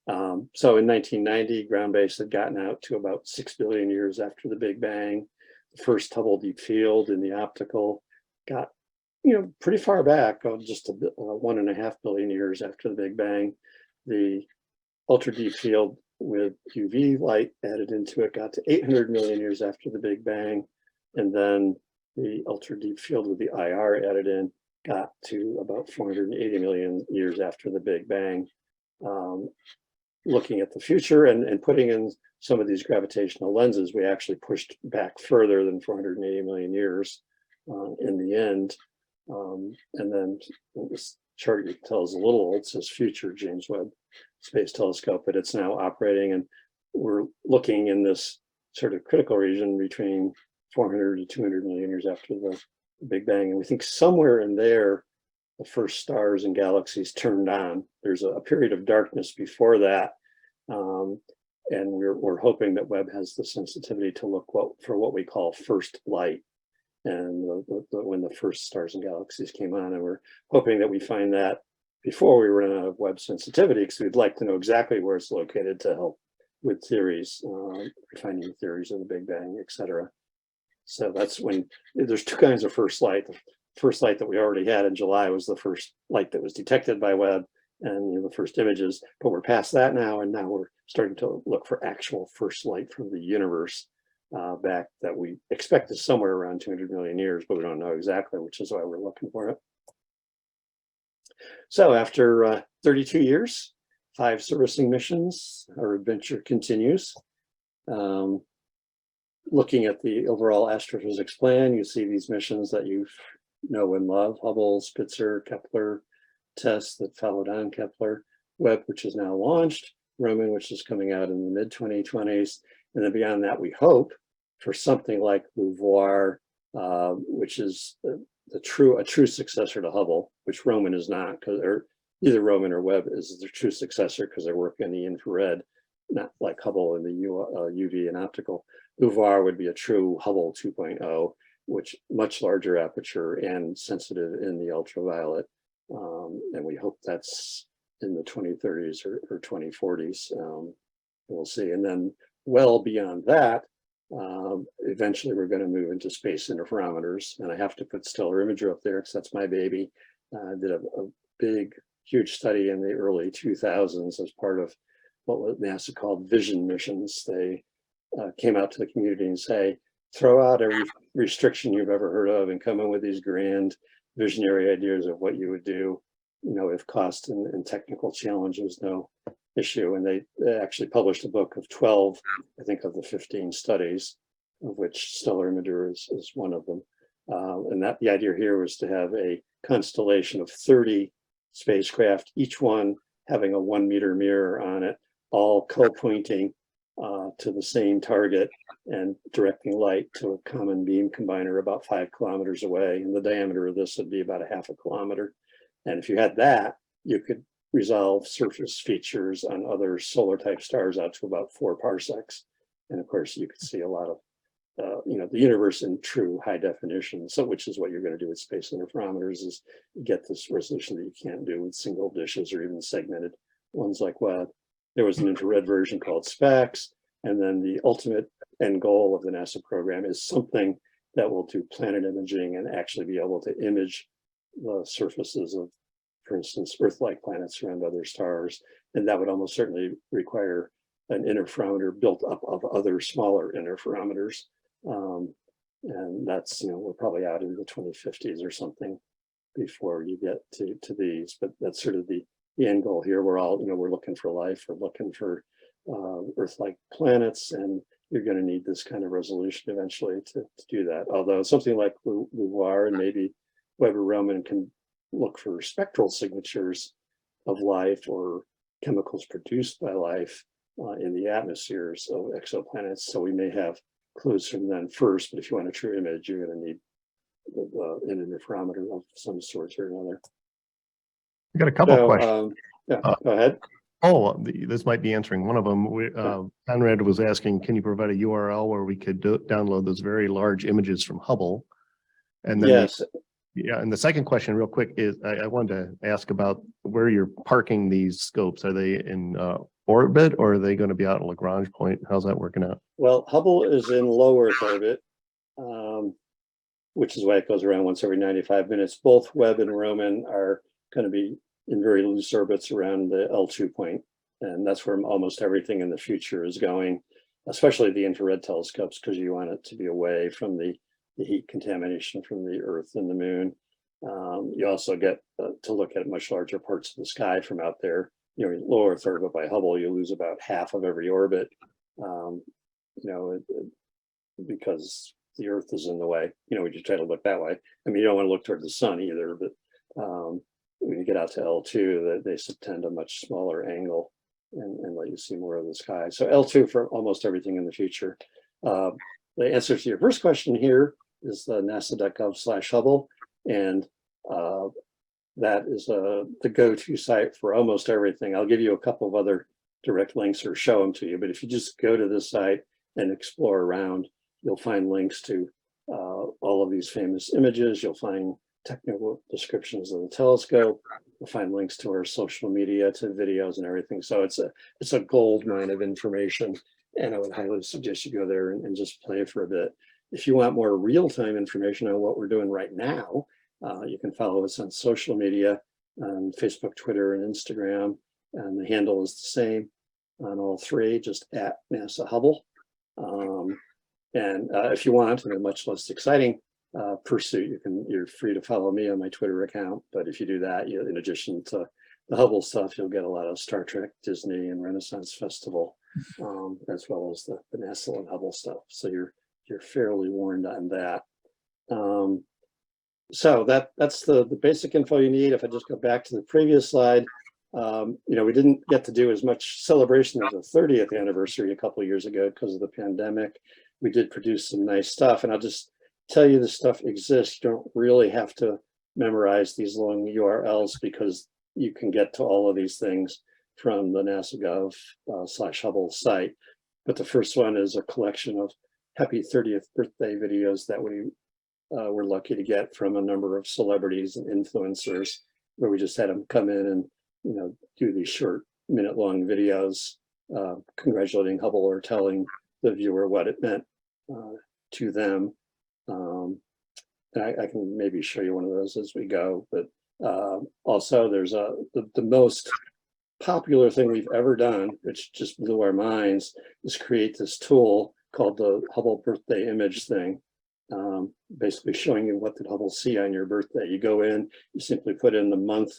So in 1990, ground base had gotten out to about 6 billion years after the Big Bang. The first Hubble Deep Field in the optical got, pretty far back, just 1.5 billion years after the Big Bang. The ultra deep field with UV light added into it got to 800 million years after the Big Bang. And then the ultra deep field with the IR added in got to about 480 million years after the Big Bang. Looking at the future and putting in some of these gravitational lenses, we actually pushed back further than 480 million years in the end. And then this chart you can tell is a little old. It says future James Webb Space Telescope, but it's now operating, and we're looking in this sort of critical region between 400 to 200 million years after the Big Bang. And we think somewhere in there, the first stars and galaxies turned on. There's a period of darkness before that. And we're hoping that Webb has the sensitivity to look for what we call first light, and when the first stars and galaxies came on. And we're hoping that we find that before we run out of Webb sensitivity, because we'd like to know exactly where it's located to help with theories, refining theories of the Big Bang, et cetera. So that's when there's two kinds of first light. The first light that we already had in July was the first light that was detected by Webb, and the first images, but we're past that now, and now we're starting to look for actual first light from the universe back that we expect is somewhere around 200 million years, but we don't know exactly, which is why we're looking for it. So after 32 years, 5 servicing missions, our adventure continues. Looking at the overall astrophysics plan, you see these missions that you know and love: Hubble, Spitzer, Kepler, TESS that followed on Kepler, Webb, which is now launched, Roman, which is coming out in the mid-2020s. And then beyond that, we hope for something like LUVOIR, which is a true successor to Hubble, which Roman is not, because either Roman or Webb is the true successor because they're working in the infrared, not like Hubble in the UV and optical. LUVOIR would be a true Hubble 2.0, which much larger aperture and sensitive in the ultraviolet. And we hope that's in the 2030s or 2040s. We'll see. And then well beyond that, eventually we're going to move into space interferometers. And I have to put stellar imager up there because that's my baby. I did a big, huge study in the early 2000s as part of what NASA called vision missions. They came out to the community and say, throw out every restriction you've ever heard of and come in with these grand visionary ideas of what you would do, if cost and technical challenge was no issue. And they actually published a book of 12, I think, of the 15 studies, of which stellar imager is one of them. And that the idea here was to have a constellation of 30 spacecraft, each one having a 1 meter mirror on it, all co-pointing to the same target and directing light to a common beam combiner about 5 kilometers away. And the diameter of this would be about 0.5 kilometer. And if you had that, you could resolve surface features on other solar type stars out to about 4 parsecs. And of course, you could see a lot of, the universe in true high definition. So which is what you're going to do with space interferometers, is get this resolution that you can't do with single dishes or even segmented ones like Webb. There was an infrared version called SPECS. And then the ultimate end goal of the NASA program is something that will do planet imaging and actually be able to image the surfaces of, for instance, Earth-like planets around other stars. And that would almost certainly require an interferometer built up of other smaller interferometers. And that's, we're probably out in the 2050s or something before you get to these, but that's sort of the end goal here. We're all, we're looking for life, we're looking for Earth-like planets, and you're going to need this kind of resolution eventually to do that. Although something like LUVOIR and maybe Weber-Roman can look for spectral signatures of life or chemicals produced by life in the atmospheres of exoplanets. So we may have clues from them first, but if you want a true image, you're going to need an interferometer of some sort or another. We got a couple of questions. Go ahead. This might be answering one of them. Conrad was asking, can you provide a URL where we could download those very large images from Hubble? And then Yes. And the second question real quick is, I wanted to ask about where you're parking these scopes. Are they in orbit, or are they going to be out in Lagrange point? How's that working out? Well, Hubble is in low Earth orbit, which is why it goes around once every 95 minutes. Both Webb and Roman are going to be in very loose orbits around the L2 point. And that's where almost everything in the future is going, especially the infrared telescopes, because you want it to be away from the heat contamination from the Earth and the Moon. You also get to look at much larger parts of the sky from out there. Low Earth orbit by Hubble, you lose about half of every orbit, because the Earth is in the way. We just try to look that way. I mean, you don't want to look toward the sun either, but when you get out to L2, they subtend a much smaller angle and let you see more of the sky. So L2 for almost everything in the future. The answer to your first question here is the nasa.gov/Hubble, and that is the go-to site for almost everything. I'll give you a couple of other direct links or show them to you, but if you just go to this site and explore around, you'll find links to all of these famous images. You'll find technical descriptions of the telescope. You'll find links to our social media, to videos and everything. So it's a gold mine of information, and I would highly suggest you go there and just play for a bit. If you want more real-time information on what we're doing right now, you can follow us on social media, on Facebook, Twitter, and Instagram. And the handle is the same on all three, just at NASA Hubble. And if you want a much less exciting pursuit, you're free to follow me on my Twitter account. But if you do that, in addition to the Hubble stuff, you'll get a lot of Star Trek, Disney, and Renaissance Festival, as well as the NASA and Hubble stuff. So you're fairly warned on that. So that's the basic info you need. If I just go back to the previous slide, we didn't get to do as much celebration of the 30th anniversary a couple of years ago because of the pandemic. We did produce some nice stuff, and I'll just tell you this stuff exists. You don't really have to memorize these long URLs because you can get to all of these things from the NASA.gov/Hubble site. But the first one is a collection of happy 30th birthday videos that we were lucky to get from a number of celebrities and influencers, where we just had them come in and do these short minute-long videos congratulating Hubble or telling the viewer what it meant to them. And I can maybe show you one of those as we go, but also there's the most popular thing we've ever done, which just blew our minds, is create this tool called the Hubble birthday image thing. Basically showing you what did Hubble see on your birthday. You go in, you simply put in the month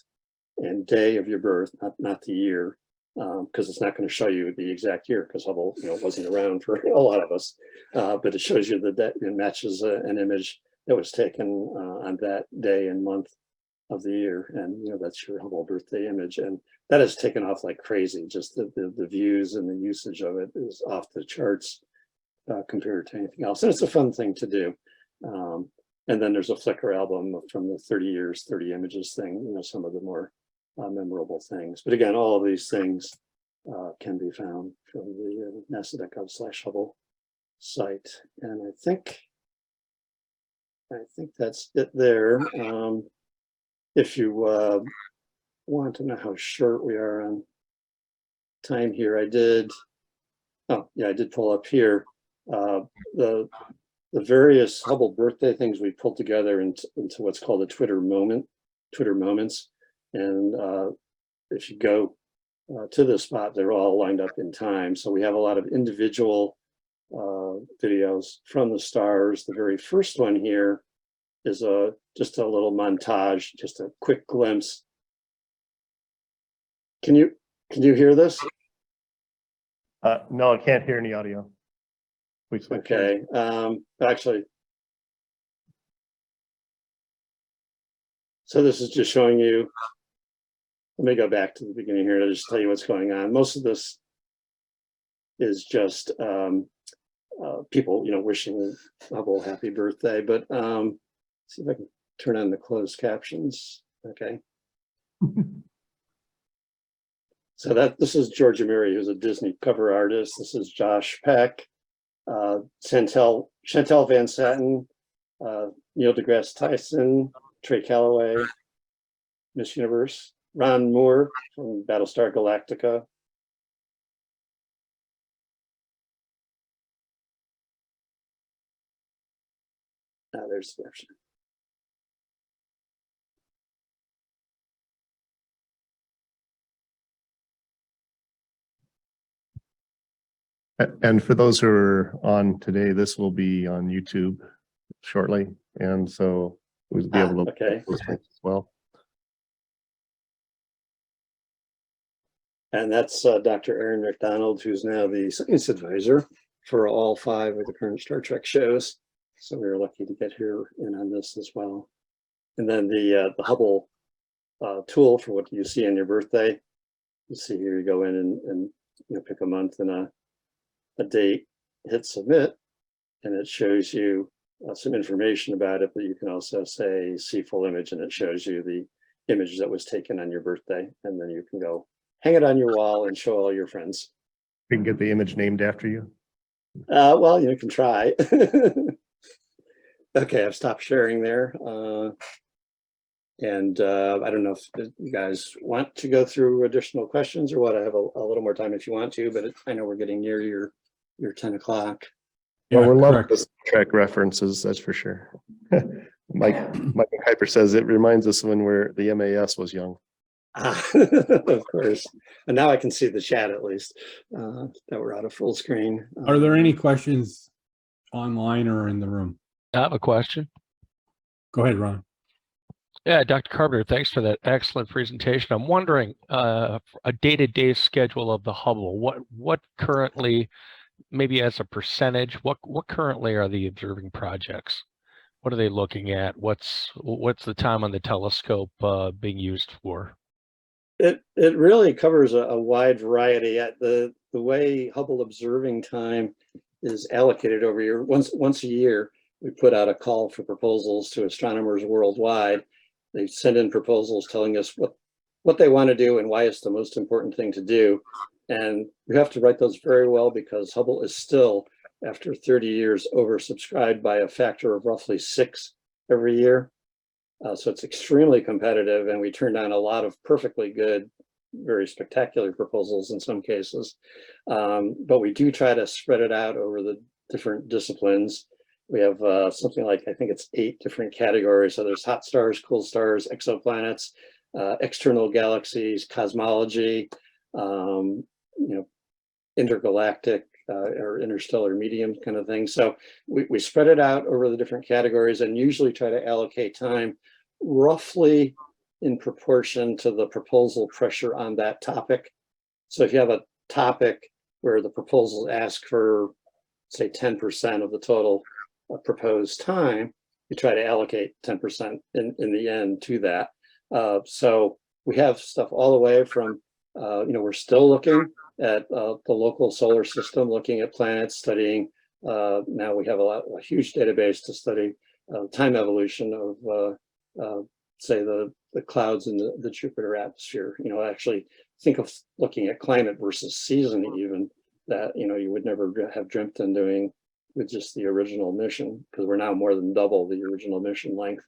and day of your birth, not the year, because it's not going to show you the exact year, because Hubble wasn't around for a lot of us, but it shows you that it matches an image that was taken on that day and month of the year, and that's your Hubble birthday image, and that has taken off like crazy. Just the views and the usage of it is off the charts compared to anything else, and it's a fun thing to do. And then there's a Flickr album from the 30 years, 30 images thing, some of the more memorable things. But again, all of these things can be found from the nasa.gov/Hubble site. And I think that's it there. If you want to know how short we are on time here, I did pull up here the various Hubble birthday things we pulled together into what's called a Twitter Moments. And if you go to this spot, they're all lined up in time. So we have a lot of individual videos from the stars. The very first one here is just a little montage, just a quick glimpse. Can you hear this? No, I can't hear any audio. We switch. Okay, actually. So this is just showing you, let me go back to the beginning here to just tell you what's going on. Most of this is just people, wishing Hubble happy birthday, but see if I can turn on the closed captions. Okay. So this is Georgia Murray, who's a Disney cover artist. This is Josh Peck, Chantel Van Satten, Neil deGrasse Tyson, Trey Calloway, Miss Universe, Ron Moore from Battlestar Galactica. There's the version. And for those who are on today, this will be on YouTube shortly. And so we'll be able to okay. post links as well. And that's Dr. Aaron McDonald, who's now the science advisor for all 5 of the current Star Trek shows. So we were lucky to get her in on this as well. And then the Hubble tool for what you see on your birthday. You see here, you go in and pick a month and a date, hit submit, and it shows you some information about it, but you can also say see full image, and it shows you the image that was taken on your birthday, and then you can go hang it on your wall and show all your friends. We can get the image named after you. Well, you can try. Okay, I've stopped sharing there. And I don't know if you guys want to go through additional questions or what. I have a little more time if you want to, but I know we're getting near your 10 o'clock. Well, we're loving correct. the Star Trek references, that's for sure. Mike Kuiper says it reminds us when the MAS was young. Of course. And now I can see the chat at least, that we're out of full screen. Are there any questions online or in the room? I have a question. Go ahead, Ron. Yeah, Dr. Carpenter, thanks for that excellent presentation. I'm wondering a day-to-day schedule of the Hubble. What currently, maybe as a percentage, what currently are the observing projects? What are they looking at? What's the time on the telescope being used for? It really covers a wide variety. The way Hubble observing time is allocated over here, once a year, we put out a call for proposals to astronomers worldwide. They send in proposals telling us what they want to do and why it's the most important thing to do. And we have to write those very well because Hubble is still, after 30 years, oversubscribed by a factor of roughly 6 every year. So it's extremely competitive, and we turn down a lot of perfectly good, very spectacular proposals in some cases. But we do try to spread it out over the different disciplines. We have something like, I think it's 8 different categories. So there's hot stars, cool stars, exoplanets, external galaxies, cosmology, intergalactic or interstellar medium kind of thing. So we spread it out over the different categories and usually try to allocate time roughly in proportion to the proposal pressure on that topic. So if you have a topic where the proposals ask for, say, 10% of the total proposed time, you try to allocate 10% in the end to that. So we have stuff all the way from, we're still looking at the local solar system, looking at planets, studying. Now we have a huge database to study time evolution of, say, the clouds in the Jupiter atmosphere. Actually think of looking at climate versus season even, that you would never have dreamt in doing with just the original mission, because we're now more than double the original mission length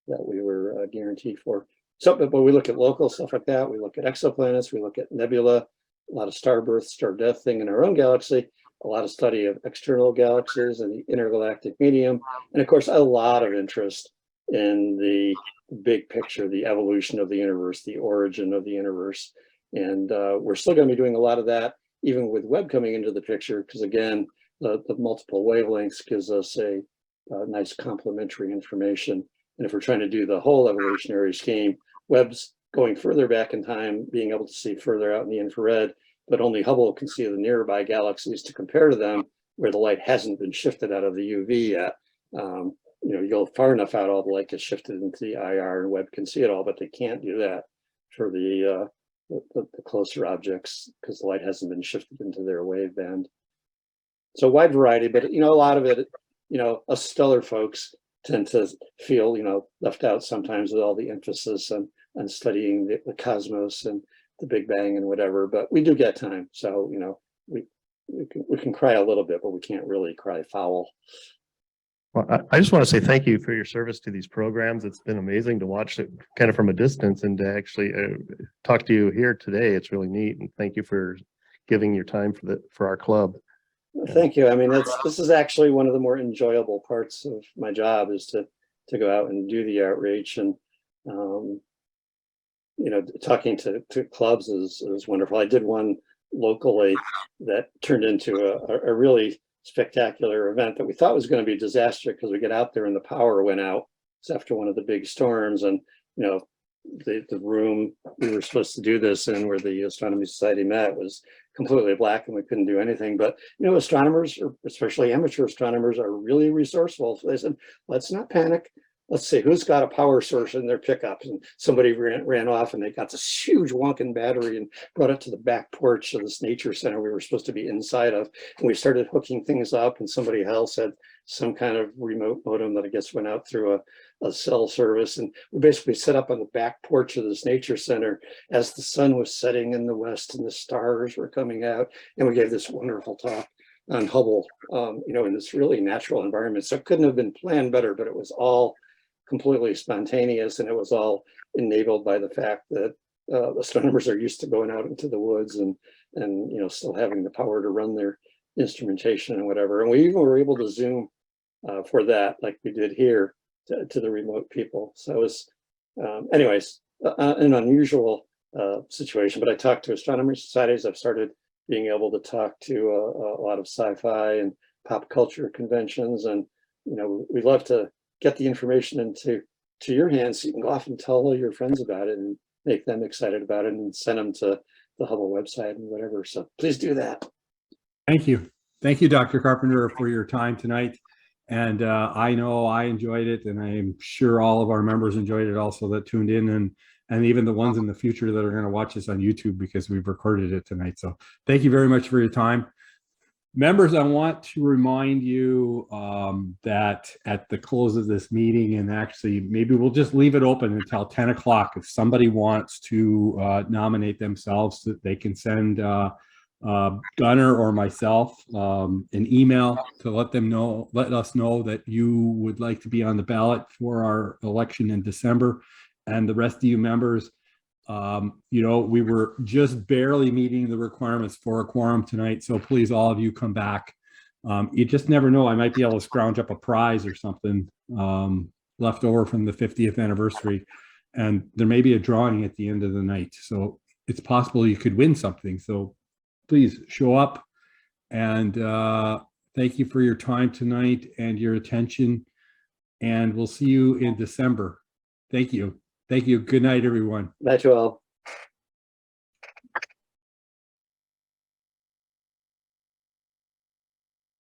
that we were guaranteed for. So, but we look at local stuff like that. We look at exoplanets, we look at nebula, a lot of star birth, star death thing in our own galaxy, a lot of study of external galaxies and the intergalactic medium, and of course, a lot of interest in the big picture, the evolution of the universe, the origin of the universe. And we're still going to be doing a lot of that, even with Webb coming into the picture, because again, the multiple wavelengths gives us a nice complementary information. And if we're trying to do the whole evolutionary scheme, Webb's going further back in time, being able to see further out in the infrared, but only Hubble can see the nearby galaxies to compare to them, where the light hasn't been shifted out of the UV yet. You know, you go far enough out, all the light gets shifted into the IR, and Webb can see it all, but they can't do that for the closer objects because the light hasn't been shifted into their wave band. So wide variety, but you know, a lot of it, you know, us stellar folks tend to feel, you know, left out sometimes with all the emphasis on studying the cosmos and the Big Bang and whatever. But we do get time, so you know, we can cry a little bit, but we can't really cry foul. Well, I just want to say thank you for your service to these programs. It's been amazing to watch it kind of from a distance and to actually talk to you here today. It's really neat, and thank you for giving your time for our club. Thank you. I mean, this is actually one of the more enjoyable parts of my job, is to go out and do the outreach, and you know, talking to clubs is wonderful. I did one locally that turned into a really spectacular event that we thought was going to be a disaster, because we get out there and the power went out. It's after one of the big storms, and you know, the room we were supposed to do this in, where the Astronomy Society met, was completely black, and we couldn't do anything. But you know, astronomers, especially amateur astronomers, are really resourceful. So they said, let's not panic. Let's see who's got a power source in their pickup. And somebody ran off, and they got this huge wonkin battery and brought it to the back porch of this nature center we were supposed to be inside of. And we started hooking things up, and somebody else had some kind of remote modem that I guess went out through a cell service. And we basically set up on the back porch of this nature center as the sun was setting in the west and the stars were coming out. And we gave this wonderful talk on Hubble, you know, in this really natural environment. So it couldn't have been planned better, but it was all completely spontaneous, and it was all enabled by the fact that astronomers are used to going out into the woods and you know, still having the power to run their instrumentation and whatever. And we even were able to Zoom for that, like we did here, to the remote people. So it was, anyways, an unusual situation. But I talked to astronomy societies. I've started being able to talk to a lot of sci-fi and pop culture conventions, and you know, we love to get the information into your hands, so you can go off and tell all your friends about it and make them excited about it, and send them to the Hubble website and whatever. So please do that. Thank you. Thank you, Dr. Carpenter, for your time tonight. And I know I enjoyed it, and I'm sure all of our members enjoyed it also that tuned in, and even the ones in the future that are going to watch this on YouTube, because we've recorded it tonight. So thank you very much for your time. Members, I want to remind you that at the close of this meeting, and actually maybe we'll just leave it open until 10 o'clock. If somebody wants to nominate themselves, that they can send Gunnar or myself an email to let us know that you would like to be on the ballot for our election in December. And the rest of you members, you know, we were just barely meeting the requirements for a quorum tonight, so please, all of you, come back. You just never know, I might be able to scrounge up a prize or something left over from the 50th anniversary, and there may be a drawing at the end of the night, so it's possible you could win something. So please show up, and thank you for your time tonight and your attention, and we'll see you in December. Thank you. Thank you. Good night, everyone. Night to all.